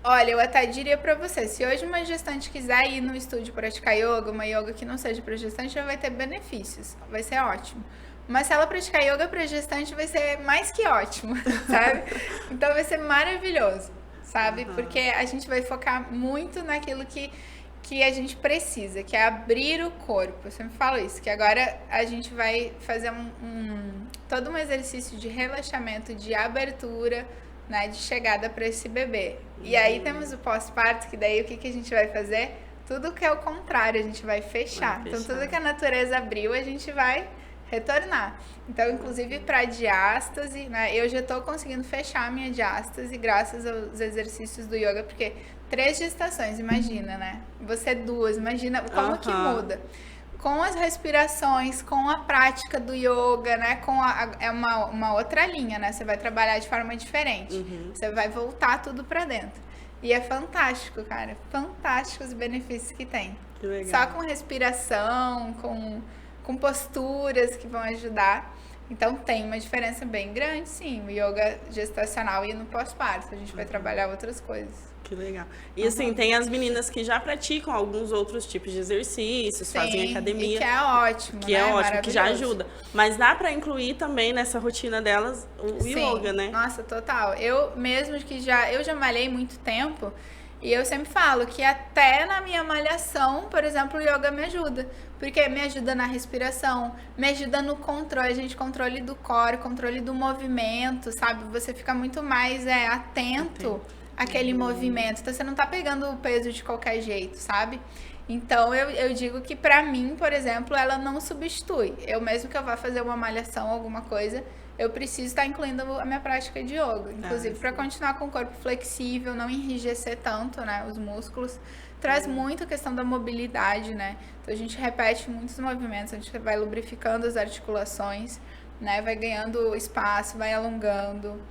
Olha, eu até diria pra você, se hoje uma gestante quiser ir no estúdio praticar yoga, uma yoga que não seja pra gestante, ela vai ter benefícios, vai ser ótimo. Mas se ela praticar yoga pra gestante, vai ser mais que ótimo, sabe? Então vai ser maravilhoso, sabe? Porque a gente vai focar muito naquilo que a gente precisa, que é abrir o corpo. Eu sempre falo isso, que agora a gente vai fazer todo um exercício de relaxamento, de abertura, né, de chegada para esse bebê. E aí temos o pós-parto, que daí o que a gente vai fazer? Tudo que é o contrário, a gente vai fechar. Então, tudo que a natureza abriu, a gente vai retornar. Então, inclusive para diástase, né, eu já estou conseguindo fechar a minha diástase graças aos exercícios do yoga, porque 3 gestações, imagina, né? Você 2, imagina como que muda. Com as respirações, com a prática do yoga, né? É uma outra linha, né? Você vai trabalhar de forma diferente. Você vai voltar tudo pra dentro. E é fantástico, cara. Fantástico os benefícios que tem. Que legal. Só com respiração, com posturas que vão ajudar. Então tem uma diferença bem grande, sim. O yoga gestacional e no pós-parto. A gente vai trabalhar outras coisas. Que legal. E assim, tem as meninas que já praticam alguns outros tipos de exercícios, fazem academia. E que é ótimo, que né? é ótimo, que já Maravilhoso. ajuda. Mas dá pra incluir também nessa rotina delas o Sim. yoga, né? Nossa, total. Eu mesmo que eu já malhei muito tempo e eu sempre falo que até na minha malhação, por exemplo, o yoga me ajuda. Porque me ajuda na respiração, me ajuda no controle, controle do core, controle do movimento, sabe? Você fica muito mais atento àquele movimento. Então você não tá pegando o peso de qualquer jeito, sabe? Então eu digo que pra mim, por exemplo, ela não substitui. Eu mesmo que eu vá fazer uma malhação, alguma coisa, eu preciso estar incluindo a minha prática de yoga. Inclusive para continuar com o corpo flexível, não enrijecer tanto, né, os músculos. Traz muito a questão da mobilidade, né? Então a gente repete muitos movimentos, a gente vai lubrificando as articulações, né? Vai ganhando espaço, vai alongando.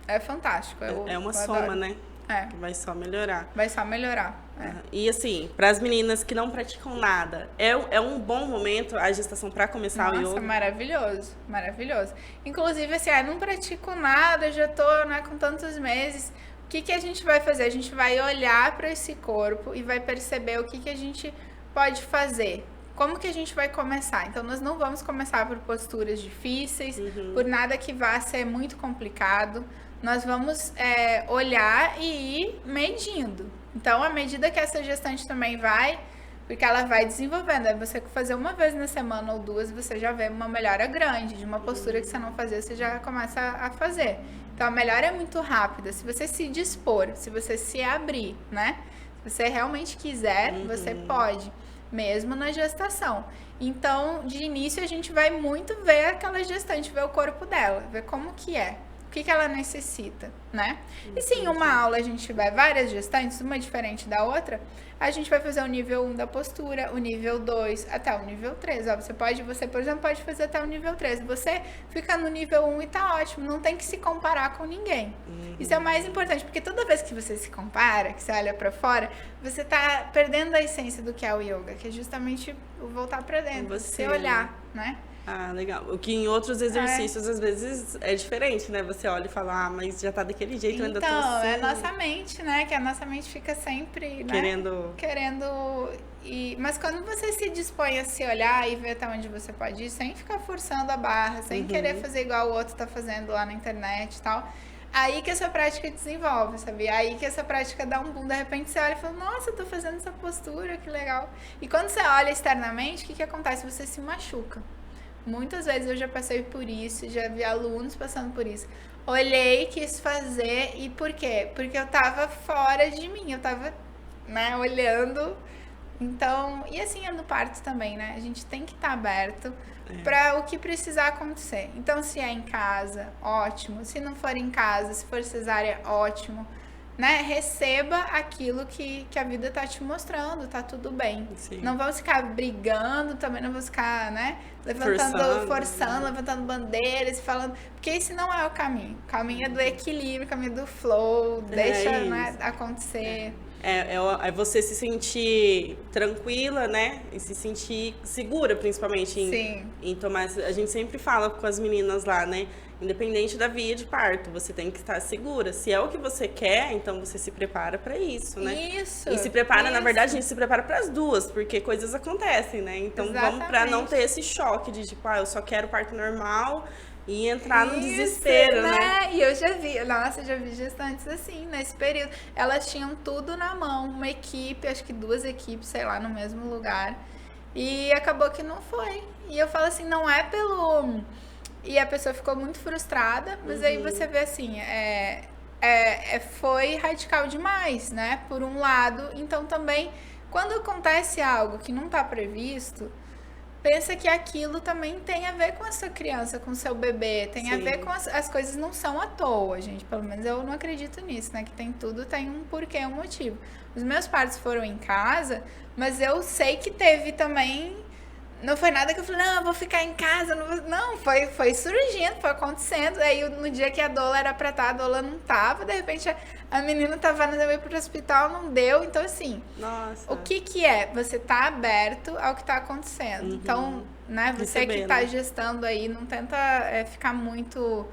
É fantástico. É uma eu soma, adoro. né? É. Vai só melhorar. Vai só melhorar. E assim, para as meninas que não praticam nada, é um bom momento a gestação para começar o Nossa, yoga? maravilhoso, maravilhoso. Inclusive, assim, não pratico nada, já tô, né, com tantos meses. O que a gente vai fazer? A gente vai olhar para esse corpo e vai perceber o que a gente pode fazer. Como que a gente vai começar? Então, nós não vamos começar por posturas difíceis, por nada que vá ser muito complicado. Nós vamos olhar e ir medindo. Então, à medida que essa gestante também vai, porque ela vai desenvolvendo. Aí você fazer uma vez na semana ou duas, você já vê uma melhora grande. De uma postura que você não fazia, você já começa a fazer. Então, a melhora é muito rápida. Se você se dispor, se você se abrir, né? Se você realmente quiser, você pode. Mesmo na gestação. Então, de início, a gente vai muito ver aquela gestante, ver o corpo dela, ver como que é. O que ela necessita, né? E se em uma aula a gente tiver várias gestantes, uma diferente da outra, a gente vai fazer o nível 1 da postura, o nível 2 até o nível 3. Ó, você, por exemplo, pode fazer até o nível 3. Você fica no nível 1 e tá ótimo, não tem que se comparar com ninguém. Isso é o mais importante, porque toda vez que você se compara, que você olha pra fora, você tá perdendo a essência do que é o yoga, que é justamente o voltar pra dentro, você olhar, né? Ah, legal. O que em outros exercícios, às vezes, é diferente, né? Você olha e fala, mas já tá daquele jeito, eu ainda tô assim. Então, é a nossa mente, né? Que a nossa mente fica sempre, né? Querendo mas quando você se dispõe a se olhar e ver até onde você pode ir, sem ficar forçando a barra, sem querer fazer igual o outro tá fazendo lá na internet e tal, aí que essa prática desenvolve, sabe? Aí que essa prática dá um boom. De repente você olha e fala, nossa, eu tô fazendo essa postura, que legal. E quando você olha externamente, o que acontece? Você se machuca. Muitas vezes eu já passei por isso, já vi alunos passando por isso. Olhei, quis fazer, e por quê? Porque eu tava fora de mim, eu tava, né, olhando. Então, e assim é no parto também, né? A gente tem que estar aberto para o que precisar acontecer. Então, se é em casa, ótimo. Se não for em casa, se for cesárea, ótimo. Né? Receba aquilo que a vida tá te mostrando, tá tudo bem. Sim. Não vamos ficar brigando, também não vamos ficar, né? Forçando, levantando bandeiras, falando. Porque esse não é o caminho. O caminho é do equilíbrio, o caminho do flow, deixa, né, acontecer. É você se sentir tranquila, né? E se sentir segura, principalmente em tomar. A gente sempre fala com as meninas lá, né? Independente da via de parto, você tem que estar segura. Se é o que você quer, então você se prepara para isso, né? Isso. E se prepara, na verdade, a gente se prepara para as duas, porque coisas acontecem, né? Então vamos para não ter esse choque de tipo, eu só quero parto normal e entrar no desespero, né? E eu já vi gestantes assim, nesse período. Elas tinham tudo na mão, uma equipe, acho que 2 equipes, sei lá, no mesmo lugar. E acabou que não foi. E eu falo assim, não é pelo... E a pessoa ficou muito frustrada, mas aí você vê assim, foi radical demais, né? Por um lado, então também, quando acontece algo que não está previsto, pensa que aquilo também tem a ver com a sua criança, com o seu bebê, tem a ver com as coisas não são à toa, gente. Pelo menos eu não acredito nisso, né? Que tem um porquê, um motivo. Os meus partos foram em casa, mas eu sei que teve também... não foi nada que eu falei, não, eu vou ficar em casa. Não, foi surgindo, foi acontecendo. Aí no dia que a doula era pra estar, a doula não tava. De repente a menina tava indo pro hospital, não deu. Então, assim, Nossa. o que é? Você tá aberto ao que tá acontecendo. Então, né, você que tá gestando aí, não tenta ficar muito...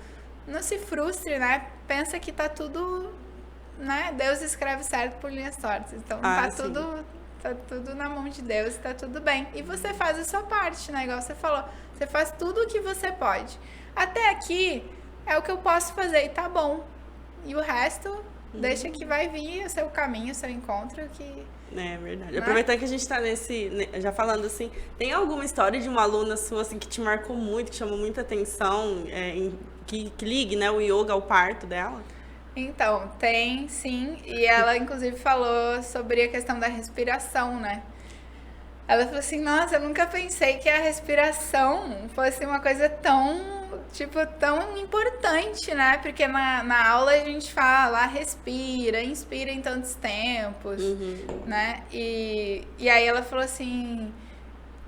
Não se frustre, né? Pensa que tá tudo... Né? Deus escreve certo por linhas tortas. Então, tá tudo na mão de Deus, tá tudo bem. E você faz a sua parte, né? Igual você falou. Você faz tudo o que você pode. Até aqui é o que eu posso fazer e tá bom. E o resto, deixa que vai vir o seu caminho, o seu encontro, que... É verdade. Né? Aproveitando que a gente tá já falando assim, tem alguma história de uma aluna sua assim, que te marcou muito, que chamou muita atenção, que ligue, né, o yoga ao parto dela? Então, tem sim, e ela inclusive falou sobre a questão da respiração, né? Ela falou assim, nossa, eu nunca pensei que a respiração fosse uma coisa tão importante, né? Porque na aula a gente fala, respira, inspira em tantos tempos, né? E aí ela falou assim,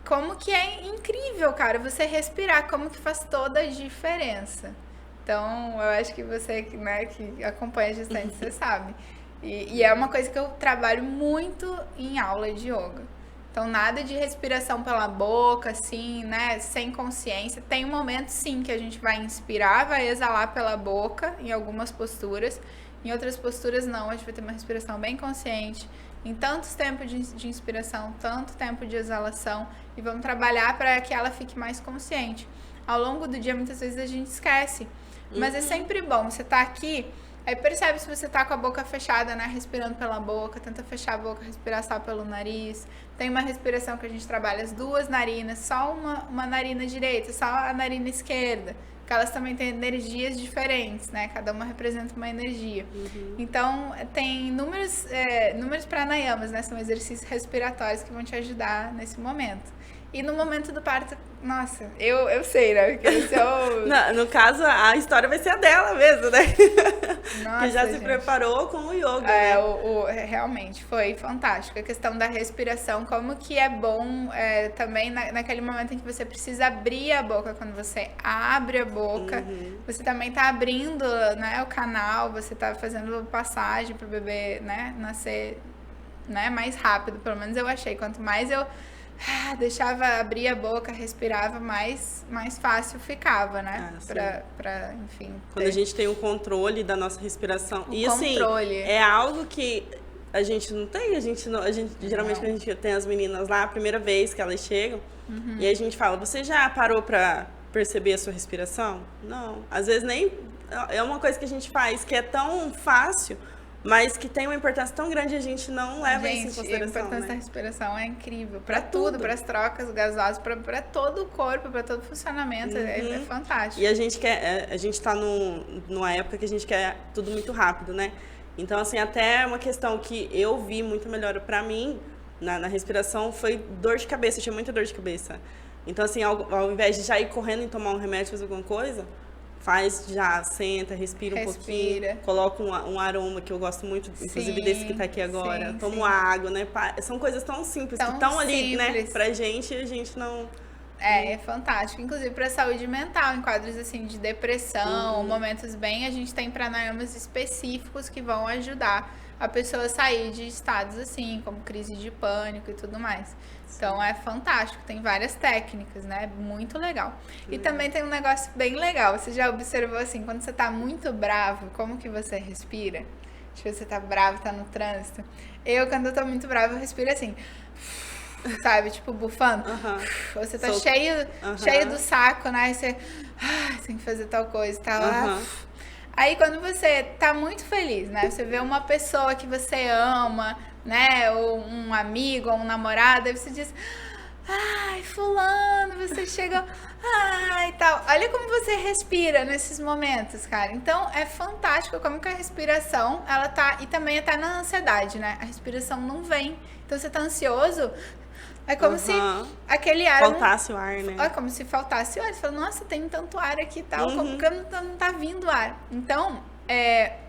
como que é incrível, cara, você respirar, como que faz toda a diferença. Então, eu acho que você, né, que acompanha a gestante, você sabe. E é uma coisa que eu trabalho muito em aula de yoga. Então, nada de respiração pela boca, assim, né, sem consciência. Tem um momento, sim, que a gente vai inspirar, vai exalar pela boca, em algumas posturas. Em outras posturas, não. A gente vai ter uma respiração bem consciente. Em tantos tempos de inspiração, tanto tempo de exalação. E vamos trabalhar para que ela fique mais consciente. Ao longo do dia, muitas vezes, a gente esquece. Mas é sempre bom, você tá aqui, aí percebe se você tá com a boca fechada, né, respirando pela boca, tenta fechar a boca, respirar só pelo nariz. Tem uma respiração que a gente trabalha as duas narinas, só uma narina direita, só a narina esquerda, porque elas também têm energias diferentes, né, cada uma representa uma energia. Então, tem inúmeros pranayamas, né, são exercícios respiratórios que vão te ajudar nesse momento. E no momento do parto, nossa, eu sei, né? Porque No caso, a história vai ser a dela mesmo, né? Nossa, que já gente. se preparou com o yoga, né? Realmente, foi fantástico. A questão da respiração, como que é bom também naquele momento em que você precisa abrir a boca. Quando você abre a boca, você também tá abrindo, né, o canal, você tá fazendo passagem pro bebê, né, nascer, né, mais rápido. Pelo menos eu achei. Quanto mais eu... deixava abrir a boca, respirava, mais fácil ficava, né? Pra, enfim... Quando a gente tem o controle da nossa respiração. E controle. Assim, é algo que a gente não tem, geralmente quando a gente tem as meninas lá, a primeira vez que elas chegam, e a gente fala, você já parou pra perceber a sua respiração? Não. Às vezes nem... É uma coisa que a gente faz que é tão fácil... Mas que tem uma importância tão grande, a gente não leva isso em consideração. A importância da respiração é incrível. Pra tudo. Para as trocas gasosas, pra todo o corpo, pra todo o funcionamento. É fantástico. E a gente tá numa época que a gente quer tudo muito rápido, né? Então, assim, até uma questão que eu vi muito melhor pra mim, na respiração, foi dor de cabeça. Eu tinha muita dor de cabeça. Então, assim, ao invés de já ir correndo e tomar um remédio, fazer alguma coisa... senta, respira um pouquinho, coloca um aroma que eu gosto muito, inclusive desse que tá aqui agora, toma uma água, né? São coisas tão simples, que estão ali, né, pra gente, e a gente não... É fantástico, inclusive pra saúde mental, em quadros assim de depressão, momentos bem, a gente tem pranayamas específicos que vão ajudar a pessoa a sair de estados assim, como crise de pânico e tudo mais. Então é fantástico, tem várias técnicas, né? Muito legal. E também tem um negócio bem legal. Você já observou assim, quando você tá muito bravo, como que você respira? Tipo, você tá bravo, tá no trânsito. Quando eu tô muito brava, eu respiro assim. Sabe? Tipo, bufando. Você tá cheio do saco, né? Aí você tem que fazer tal coisa e tal. Aí quando você tá muito feliz, né? Você vê uma pessoa que você ama, né? Ou um amigo, ou um namorado, aí você diz, ai, fulano, você chega, ai, tal. Olha como você respira nesses momentos, cara. Então, é fantástico como que a respiração, ela tá, e também tá na ansiedade, né? A respiração não vem. Então, você tá ansioso, é como se aquele ar... Faltasse o ar, né? É como se faltasse o ar. Você fala, nossa, tem tanto ar aqui e tal, como que não tá vindo ar? Então,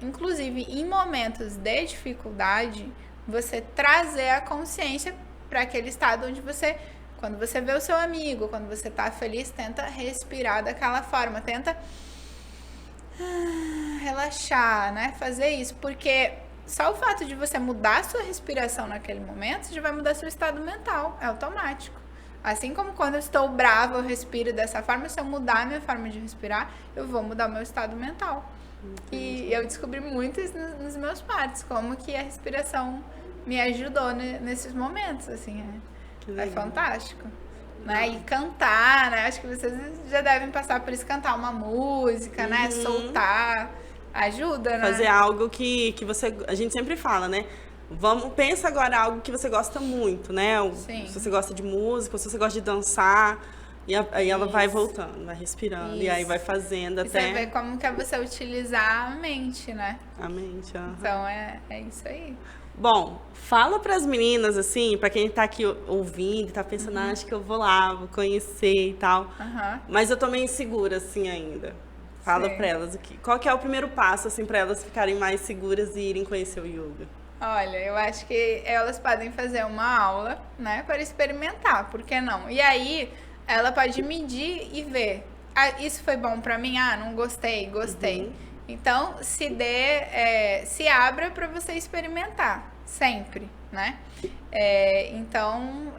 inclusive, em momentos de dificuldade, você trazer a consciência para aquele estado onde você Quando você vê o seu amigo, quando você tá feliz, tenta respirar daquela forma, tenta relaxar, né? Fazer isso, porque só o fato de você mudar a sua respiração naquele momento, já vai mudar seu estado mental, é automático. Assim como quando eu estou brava, eu respiro dessa forma, se eu mudar a minha forma de respirar, eu vou mudar o meu estado mental. Entendi. E eu descobri muito isso nos meus partos, como que a respiração me ajudou nesses momentos, assim, é fantástico. Né? E cantar, né? Acho que vocês já devem passar por isso, cantar uma música, né? Soltar, ajuda, né? Fazer algo que você, a gente sempre fala, né? Pensa agora algo que você gosta muito, né? Sim. Se você gosta de música, se você gosta de dançar, e aí ela vai voltando, vai respirando, e aí vai fazendo até... Você vê como que é você utilizar a mente, né? A mente, Então é isso aí. Bom, fala pras meninas, assim, pra quem tá aqui ouvindo e tá pensando, acho que eu vou lá, vou conhecer e tal. Mas eu tô meio insegura, assim, ainda. Fala pra elas, qual que é o primeiro passo, assim, pra elas ficarem mais seguras e irem conhecer o yoga? Olha, eu acho que elas podem fazer uma aula, né, para experimentar, por que não? E aí, ela pode medir e ver, isso foi bom pra mim? Não gostei, gostei. Então, se abra para você experimentar, sempre, né? Então,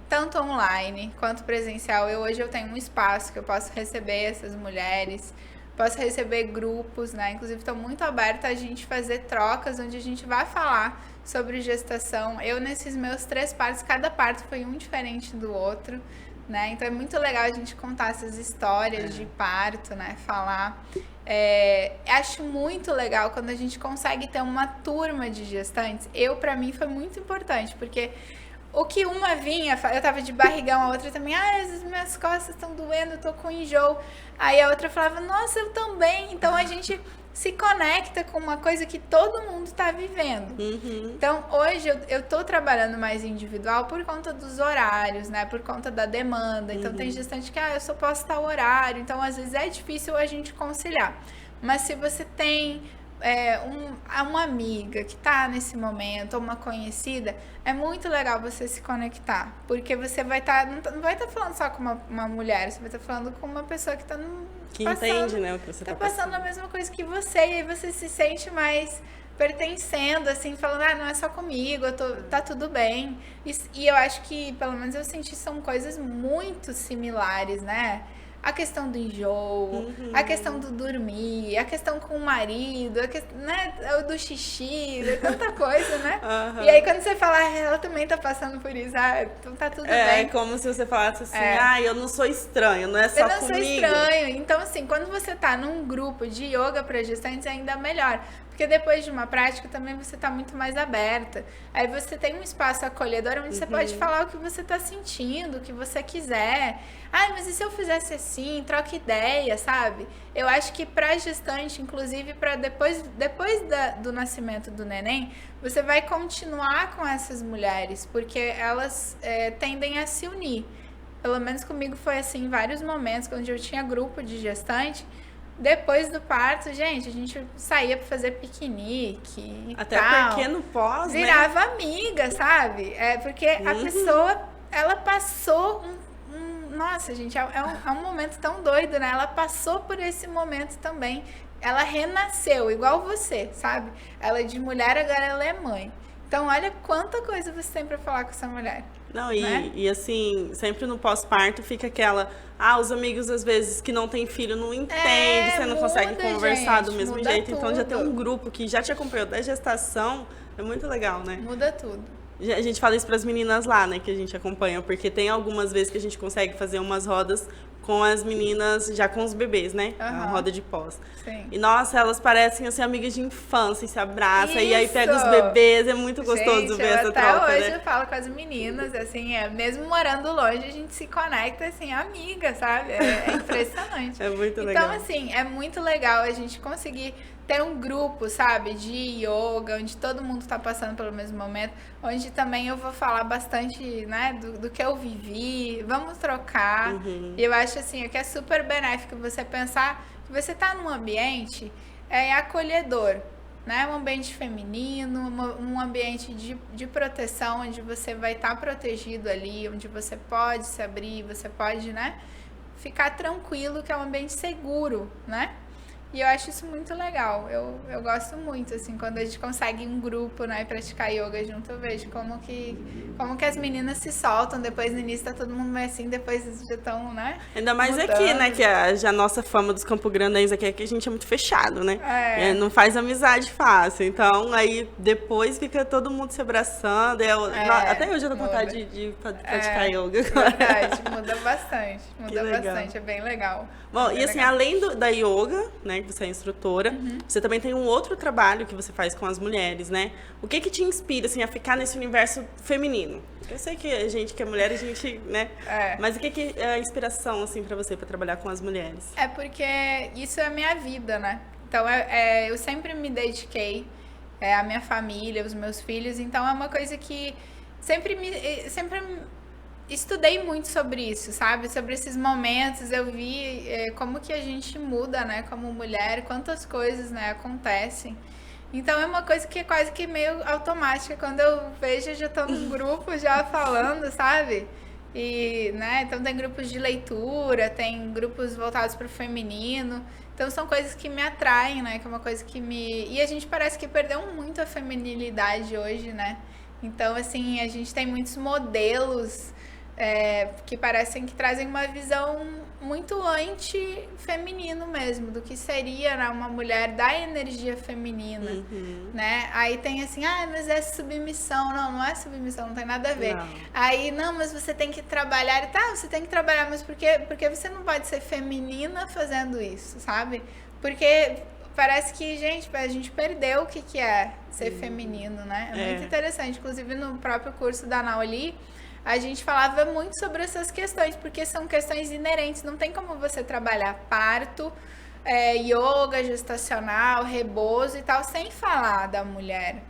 tanto online quanto presencial, hoje eu tenho um espaço que eu posso receber essas mulheres, posso receber grupos, né? Inclusive, estou muito aberta a gente fazer trocas, onde a gente vai falar sobre gestação. Eu, nesses meus 3 partos, cada parto foi um diferente do outro, né? Então, é muito legal a gente contar essas histórias de parto, né? Falar... acho muito legal quando a gente consegue ter uma turma de gestantes. Pra mim, foi muito importante, porque o que uma vinha, eu tava de barrigão, a outra também, as minhas costas estão doendo, eu tô com enjoo. Aí a outra falava, nossa, eu também. Então a gente se conecta com uma coisa que todo mundo tá vivendo. Então hoje eu tô trabalhando mais individual por conta dos horários, né? Por conta da demanda. Então tem gestante que, eu só posso estar horário. Então às vezes é difícil a gente conciliar. Mas se você tem uma amiga que tá nesse momento, ou uma conhecida, é muito legal você se conectar, porque você vai estar, não vai estar falando só com uma mulher, você vai estar falando com uma pessoa que tá entende, né, o que você tá passando a mesma coisa que você, e aí você se sente mais pertencendo, assim, falando, não é só comigo, tá tudo bem. E eu acho que, pelo menos eu senti, são coisas muito similares, né? A questão do enjoo, a questão do dormir, a questão com o marido, né, do xixi, tanta coisa, né? E aí quando você fala, ela também tá passando por isso, então tá tudo bem. É como se você falasse assim, eu não sou estranho, não é só comigo. Eu não sou estranho. Então, assim, quando você tá num grupo de yoga para gestantes, é ainda melhor. Porque depois de uma prática também você tá muito mais aberta. Aí você tem um espaço acolhedor onde você pode falar o que você tá sentindo, o que você quiser. Mas e se eu fizesse assim? Troca ideia, sabe? Eu acho que pra gestante, inclusive para depois do nascimento do neném, você vai continuar com essas mulheres, porque elas tendem a se unir. Pelo menos comigo foi assim em vários momentos, quando eu tinha grupo de gestante. Depois do parto, gente, a gente saía pra fazer piquenique e até tal. Porque no pós, virava amiga, sabe? Porque a pessoa, ela passou nossa, gente, é um momento tão doido, né? Ela passou por esse momento também. Ela renasceu, igual você, sabe? Ela é de mulher, agora ela é mãe. Então, olha quanta coisa você tem pra falar com essa mulher. Não, né? e assim, sempre no pós-parto fica aquela... os amigos, às vezes, que não tem filho, não entendem, você não consegue conversar do mesmo jeito. Tudo. Então, já tem um grupo que já te acompanhou da gestação, é muito legal, né? Muda tudo. A gente fala isso para as meninas lá, né, que a gente acompanha, porque tem algumas vezes que a gente consegue fazer umas rodas com as meninas, já com os bebês, né? A roda de pós. Sim. E, nossa, elas parecem, assim, amigas de infância, se abraçam, e aí pega os bebês, é muito gostoso ver essa troca, até hoje né? eu falo com as meninas, assim, mesmo morando longe, a gente se conecta, assim, amiga, sabe? É impressionante. É muito legal. Então, assim, é muito legal a gente conseguir ter um grupo, sabe, de yoga, onde todo mundo tá passando pelo mesmo momento, onde também eu vou falar bastante, né, do que eu vivi, vamos trocar. E eu acho, assim, que é super benéfico você pensar que você tá num ambiente acolhedor, né? Um ambiente feminino, um ambiente de proteção, onde você vai estar protegido ali, onde você pode se abrir, você pode, né? Ficar tranquilo, que é um ambiente seguro, né? E eu acho isso muito legal. Eu gosto muito, assim, quando a gente consegue um grupo, né, praticar yoga junto, eu vejo como que as meninas se soltam. Depois, no início, tá todo mundo meio assim, depois já estão, né? Ainda mais mudando. aqui, né, que já a nossa fama dos Campo Grandenses aqui é que a gente é muito fechado, né? Não faz amizade fácil. Então, aí, depois fica todo mundo se abraçando. Até hoje eu tô com vontade de praticar yoga. Verdade, muda bastante. É bem legal. Bom, bem e assim, legal. além da yoga, né, que você é instrutora, você também tem um outro trabalho que você faz com as mulheres, né? O que te inspira, assim, a ficar nesse universo feminino? Eu sei que a gente que é mulher, a gente, né? Mas o que é a inspiração, assim, pra você, pra trabalhar com as mulheres? É porque isso é a minha vida, né? Então, eu sempre me dediquei à minha família, os meus filhos. Então, é uma coisa que sempre estudei muito sobre isso, sabe? Sobre esses momentos, eu vi como que a gente muda, né? Como mulher, quantas coisas, né, acontecem. Então é uma coisa que é quase que meio automática. Quando eu vejo, eu já tô num grupo já falando, sabe? E, né, então tem grupos de leitura, tem grupos voltados para o feminino. Então são coisas que me atraem, né? Que é uma coisa que me... E a gente parece que perdeu muito a feminilidade hoje, né? Então, assim, a gente tem muitos modelos que parecem que trazem uma visão muito anti-feminino mesmo, do que seria, né, uma mulher da energia feminina, né? Aí tem assim, mas é submissão. Não é submissão, não tem nada a ver. Não. Aí, não, mas você tem que trabalhar. Tá, você tem que trabalhar, mas por que você não pode ser feminina fazendo isso, sabe? Porque parece que, a gente perdeu o que é ser feminino, né? É muito interessante. Inclusive, no próprio curso da Naoli, a gente falava muito sobre essas questões, porque são questões inerentes. Não tem como você trabalhar parto, yoga gestacional, rebozo e tal, sem falar da mulher.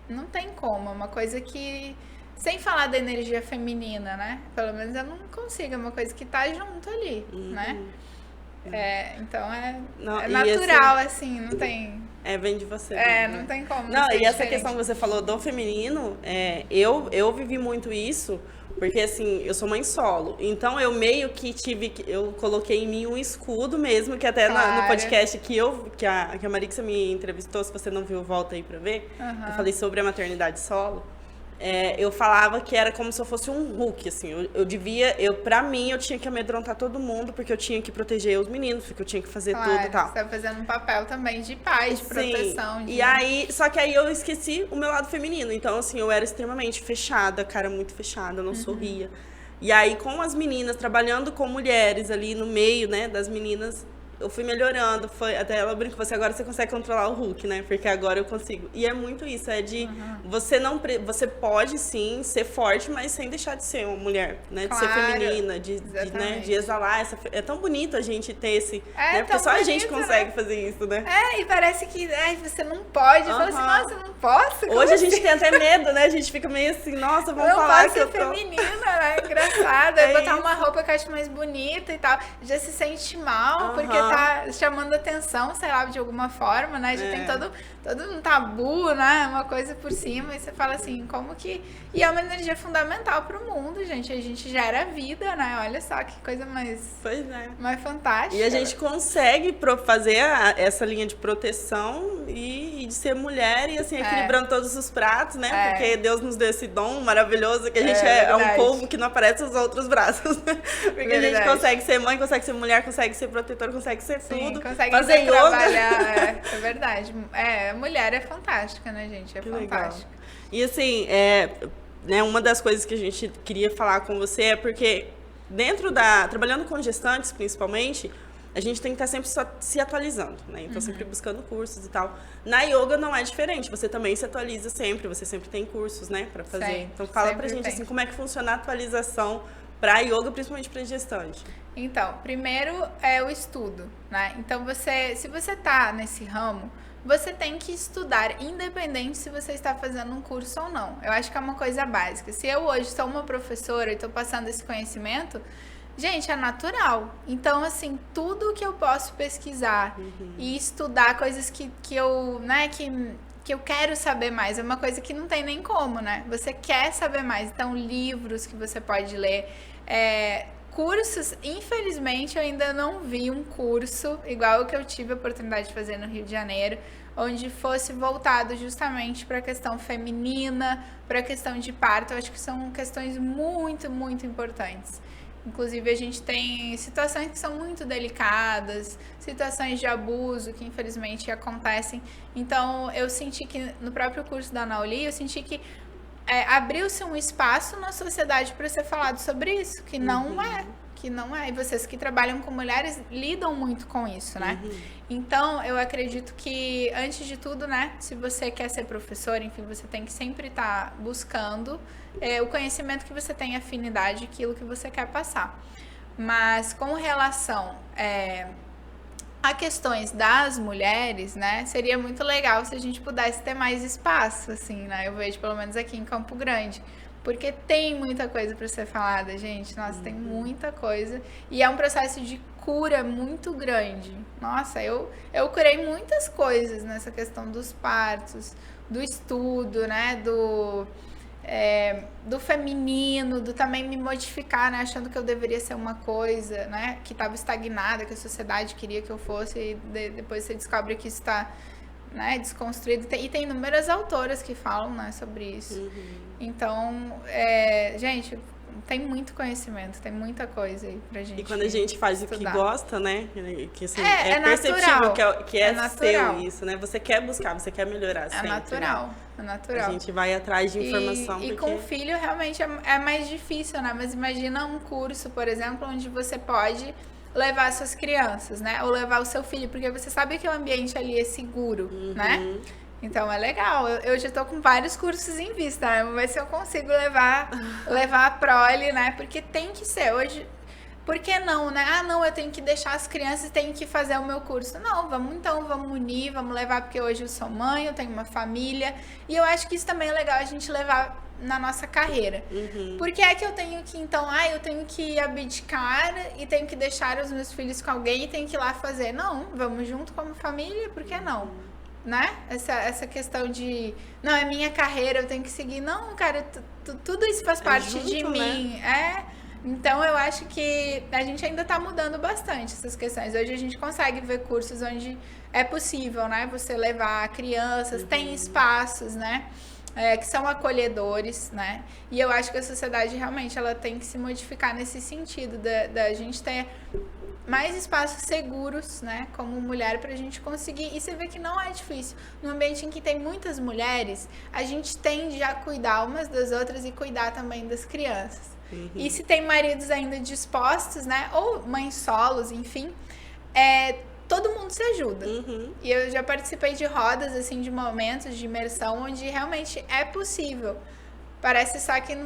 Não tem como. É uma coisa que... Sem falar da energia feminina, né? Pelo menos eu não consigo. É uma coisa que tá junto ali, né? Então é natural, assim, não tem... Vem de você. Não tem como. Não, e essa diferente. questão que você falou do feminino, eu vivi muito isso, porque assim, eu sou mãe solo. Então eu meio que eu coloquei em mim um escudo mesmo, que até no podcast que a Marixa me entrevistou, se você não viu, volta aí pra ver. Eu falei sobre a maternidade solo. Eu falava que era como se eu fosse um Hulk, assim, pra mim, eu tinha que amedrontar todo mundo, porque eu tinha que proteger os meninos, porque eu tinha que fazer tudo e tal. Você tá fazendo um papel também de pai, de proteção. E aí, só que aí eu esqueci o meu lado feminino, então assim, eu era extremamente fechada, cara muito fechada, eu não sorria. E aí, com as meninas, trabalhando com mulheres ali no meio, né, das meninas, eu fui melhorando, até ela brincou, agora você consegue controlar o Hulk, né? Porque agora eu consigo. E é muito isso, você pode sim ser forte, mas sem deixar de ser uma mulher, né? De ser feminina, de exalar é tão bonito a gente ter esse, né? Porque só a gente consegue fazer isso, né? E parece que você não pode. Fala assim, nossa, eu não posso. Hoje a gente tem até medo, né? A gente fica meio assim, nossa, vamos falar que eu tô... feminina, né? Engraçada. Botar uma roupa que eu acho mais bonita e tal. Já se sente mal, porque tá chamando atenção, sei lá, de alguma forma, né? Já tem todo um tabu, né? Uma coisa por cima. E você fala assim, como que... E é uma energia fundamental pro mundo, gente. A gente gera vida, né? Olha só que coisa mais... Pois é. Mais fantástica. E a gente consegue fazer essa linha de proteção e de ser mulher e, assim, equilibrando todos os pratos, né? Porque Deus nos deu esse dom maravilhoso que a gente é um povo que não aparece os outros braços. Porque a gente consegue ser mãe, consegue ser mulher, consegue ser protetora, consegue ser tudo. Consegue fazer yoga. Trabalhar, é verdade. Mulher é fantástica, né, gente? É fantástica. Legal. E assim, né, uma das coisas que a gente queria falar com você é porque trabalhando com gestantes, principalmente, a gente tem que estar sempre se atualizando, né? Então, sempre buscando cursos e tal. Na yoga não é diferente, você também se atualiza sempre, você sempre tem cursos, né, pra fazer. Sim, então, fala pra gente, assim, como é que funciona a atualização pra yoga, principalmente pra gestante. Então, primeiro é o estudo, né? Então, se você tá nesse ramo, você tem que estudar, independente se você está fazendo um curso ou não. Eu acho que é uma coisa básica. Se eu hoje sou uma professora e estou passando esse conhecimento, gente, é natural. Então, assim, tudo que eu posso pesquisar e estudar, coisas que eu, né, eu quero saber mais. É uma coisa que não tem nem como, né? Você quer saber mais. Então, livros que você pode ler. Cursos, infelizmente, eu ainda não vi um curso igual o que eu tive a oportunidade de fazer no Rio de Janeiro, onde fosse voltado justamente para a questão feminina, para a questão de parto. Eu acho que são questões muito, muito importantes. Inclusive, a gente tem situações que são muito delicadas, situações de abuso que, infelizmente, acontecem. Então, eu senti que, no próprio curso da Nauli, eu senti que abriu-se um espaço na sociedade para ser falado sobre isso, que não é. E vocês que trabalham com mulheres lidam muito com isso, né? Então, eu acredito que, antes de tudo, né, se você quer ser professor, enfim, você tem que sempre estar buscando o conhecimento que você tem afinidade, aquilo que você quer passar. Mas, com relação a questões das mulheres, né, seria muito legal se a gente pudesse ter mais espaço, assim, né? Eu vejo, pelo menos aqui em Campo Grande. Porque tem muita coisa para ser falada, gente. Nossa, tem muita coisa. E é um processo de cura muito grande. Nossa, eu curei muitas coisas nessa questão dos partos, do estudo, né? Do feminino, do também me modificar, né? Achando que eu deveria ser uma coisa, né? Que estava estagnada, que a sociedade queria que eu fosse. E depois você descobre que isso está... né, desconstruído, e tem inúmeras autoras que falam, né, sobre isso. Então, gente, tem muito conhecimento, tem muita coisa aí pra gente. E quando a gente faz estudar. O que gosta, né, que assim, é perceptível natural. que é natural. seu isso, né, você quer buscar, você quer melhorar sempre. É natural. A gente vai atrás de informação. E com filho realmente é mais difícil, né, mas imagina um curso, por exemplo, onde você pode levar suas crianças, né? Ou levar o seu filho, porque você sabe que o ambiente ali é seguro, né? Então é legal. Eu já tô com vários cursos em vista, né? Vamos ver se eu consigo levar a prole, né? Porque tem que ser. Hoje, por que não, né? Ah, não, eu tenho que deixar as crianças, tenho que fazer o meu curso. Não, vamos unir, vamos levar, porque hoje eu sou mãe, eu tenho uma família. E eu acho que isso também é legal a gente levar na nossa carreira. Porque é que eu tenho que, então, eu tenho que abdicar e tenho que deixar os meus filhos com alguém e tenho que ir lá fazer. Não, vamos junto como família, por que não? Né? Essa questão de, não, é minha carreira, eu tenho que seguir. Não, cara, tudo isso faz parte junto, de mim. Né? Então, eu acho que a gente ainda tá mudando bastante essas questões. Hoje a gente consegue ver cursos onde é possível, né? Você levar crianças, tem espaços, né? Que são acolhedores, né? E eu acho que a sociedade realmente ela tem que se modificar nesse sentido da gente ter mais espaços seguros, né? Como mulher, pra gente conseguir. E você vê que não é difícil. No ambiente em que tem muitas mulheres, a gente tende a cuidar umas das outras e cuidar também das crianças. E se tem maridos ainda dispostos, né? Ou mães solos, enfim, todo mundo se ajuda. E eu já participei de rodas, assim, de momentos de imersão onde realmente é possível. Parece só que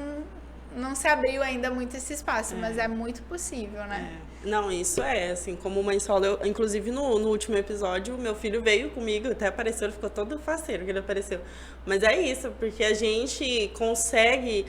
não se abriu ainda muito esse espaço, mas é muito possível, né? Não, isso assim, como mãe solo, inclusive no último episódio, meu filho veio comigo, até apareceu, ele ficou todo faceiro que ele apareceu. Mas é isso, porque a gente consegue...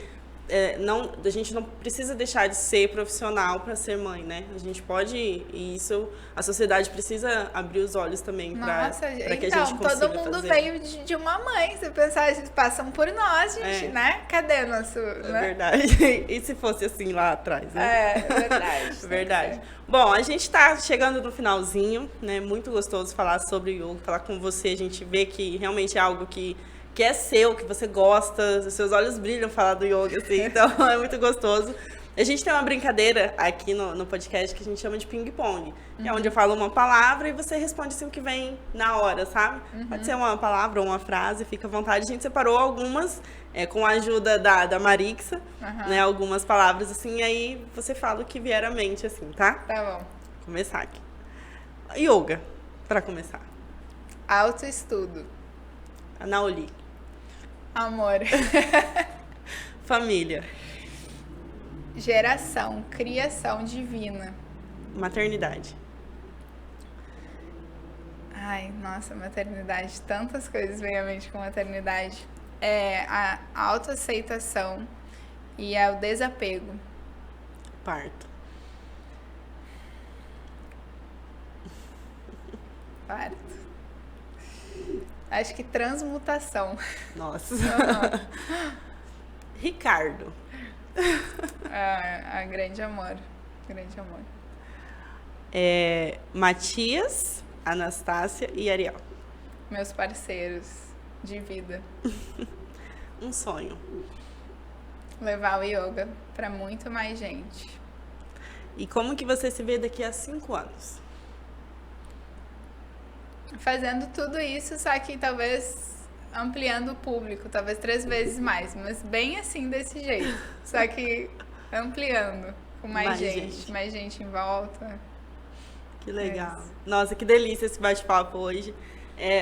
a gente não precisa deixar de ser profissional para ser mãe, né? A gente pode, e isso a sociedade precisa abrir os olhos também para que a gente consiga todo mundo fazer. Veio de uma mãe. Se pensar, eles passam por nós, gente, né? Cadê nosso... né? Verdade. E se fosse assim lá atrás, né? Verdade. Verdade. Bom, a gente tá chegando no finalzinho, né? Muito gostoso falar sobre yoga, falar com você, a gente vê que realmente é algo que é seu, que você gosta, os seus olhos brilham falar do yoga, assim, então é muito gostoso. A gente tem uma brincadeira aqui no podcast que a gente chama de ping-pong, que é onde eu falo uma palavra e você responde assim o que vem na hora, sabe? Pode ser uma palavra ou uma frase, fica à vontade. A gente separou algumas com a ajuda da Marixa, né? Algumas palavras assim, e aí você fala o que vier à mente, assim, tá? Tá bom. Vou começar aqui. Yoga, pra começar. Autoestudo. Nauli. Amor. Família. Geração, criação divina. Maternidade. Ai, nossa, maternidade. Tantas coisas vêm à mente com maternidade. A autoaceitação e o desapego. Parto. Acho que transmutação. Nossa. Uhum. Ricardo. Grande amor. Grande amor. Matias, Anastácia e Ariel. Meus parceiros de vida. Um sonho. Levar o yoga para muito mais gente. E como que você se vê daqui a 5 anos? Fazendo tudo isso, só que talvez ampliando o público, talvez 3 vezes mais, mas bem assim desse jeito. Só que ampliando, com mais gente em volta. Que legal. Nossa, que delícia esse bate-papo hoje.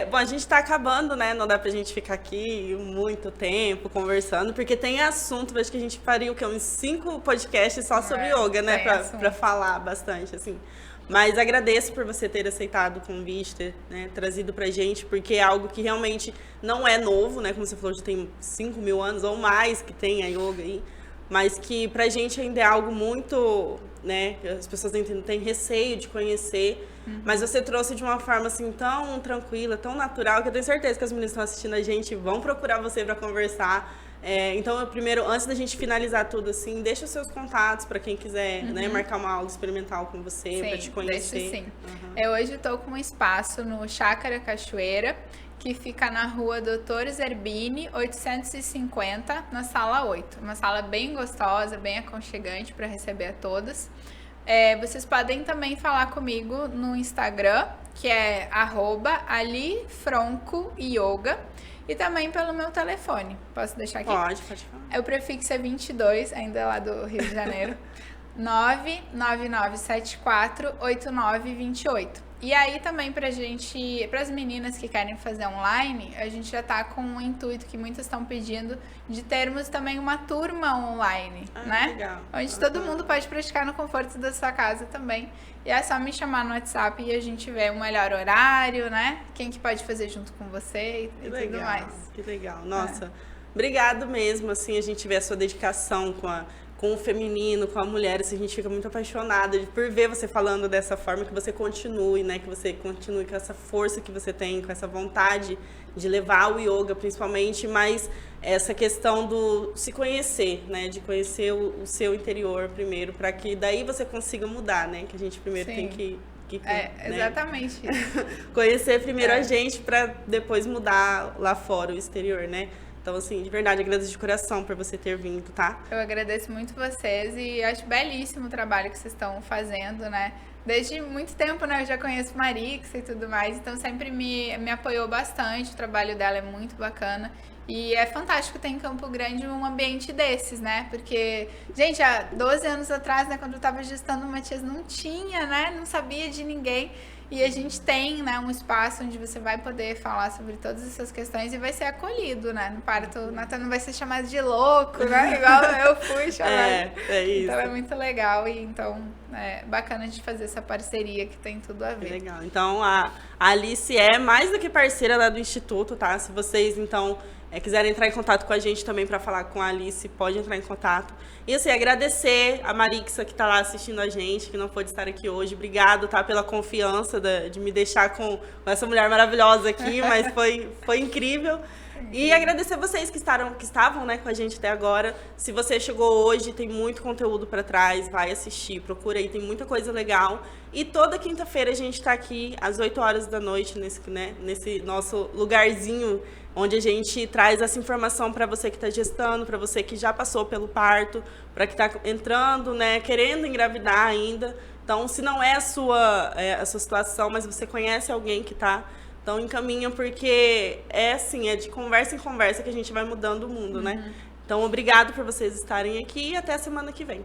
Bom, a gente tá acabando, né? Não dá pra gente ficar aqui muito tempo conversando, porque tem assunto, acho que a gente faria o quê? Uns 5 podcasts só sobre yoga, né? Pra falar bastante, assim. Mas agradeço por você ter aceitado o convite, né? Trazido pra gente, porque é algo que realmente não é novo, né? Como você falou, já tem 5 mil anos ou mais que tem a yoga aí. Mas que pra gente ainda é algo muito, né? As pessoas têm receio de conhecer. Mas você trouxe de uma forma assim tão tranquila, tão natural, que eu tenho certeza que as meninas que estão assistindo a gente vão procurar você para conversar. Então, eu primeiro, antes da gente finalizar tudo assim, deixa os seus contatos para quem quiser, né, marcar uma aula experimental com você, para te conhecer. Deixo sim. Eu hoje estou com um espaço no Chácara Cachoeira, que fica na rua Doutor Zerbini, 850, na sala 8. Uma sala bem gostosa, bem aconchegante para receber a todas. Vocês podem também falar comigo no Instagram, que é @alifroncoyoga, e também pelo meu telefone. Posso deixar aqui? Pode falar. O prefixo é 22, ainda lá do Rio de Janeiro. 999748928. E aí também para as meninas que querem fazer online, a gente já tá com um intuito que muitas estão pedindo de termos também uma turma online, né? Legal. Onde todo mundo pode praticar no conforto da sua casa também. E é só me chamar no WhatsApp e a gente vê o melhor horário, né? Quem que pode fazer junto com você e tudo mais. Que legal. Nossa, obrigado mesmo, assim, a gente vê a sua dedicação com o feminino, com a mulher, assim, a gente fica muito apaixonada por ver você falando dessa forma, que você continue, né, que você continue com essa força que você tem, com essa vontade de levar o yoga, principalmente, mas essa questão do se conhecer, né, de conhecer o seu interior primeiro, para que daí você consiga mudar, né, que a gente primeiro tem que né? Exatamente. Conhecer primeiro a gente para depois mudar lá fora o exterior, né? Então, assim, de verdade, agradeço de coração por você ter vindo, tá? Eu agradeço muito vocês e acho belíssimo o trabalho que vocês estão fazendo, né? Desde muito tempo, né? Eu já conheço Marix e tudo mais, então sempre me apoiou bastante. O trabalho dela é muito bacana. E é fantástico ter em Campo Grande um ambiente desses, né? Porque, gente, há 12 anos atrás, né, quando eu tava gestando o Matias, não tinha, né? Não sabia de ninguém. E a gente tem, né, um espaço onde você vai poder falar sobre todas essas questões e vai ser acolhido, né? No parto, o Natan não vai ser chamado de louco, né? Igual eu fui chamada. É isso. Então é muito legal e então é bacana de fazer essa parceria que tem tudo a ver. Legal. Então a Alice é mais do que parceira lá do Instituto, tá? Se vocês, então, quiserem entrar em contato com a gente também para falar com a Alice, pode entrar em contato. E assim, agradecer a Marixa que está lá assistindo a gente, que não pôde estar aqui hoje. Obrigado, tá, pela confiança de me deixar com essa mulher maravilhosa aqui, mas foi incrível. E agradecer vocês que estavam, né, com a gente até agora. Se você chegou hoje, tem muito conteúdo para trás, vai assistir, procura aí, tem muita coisa legal. E toda quinta-feira a gente está aqui às 8 horas da noite nesse nosso lugarzinho onde a gente traz essa informação para você que está gestando, para você que já passou pelo parto, para que está entrando, né, querendo engravidar ainda. Então, se não é a sua situação, mas você conhece alguém que está, então encaminha, porque é assim, é de conversa em conversa que a gente vai mudando o mundo, né? Então, obrigado por vocês estarem aqui e até a semana que vem.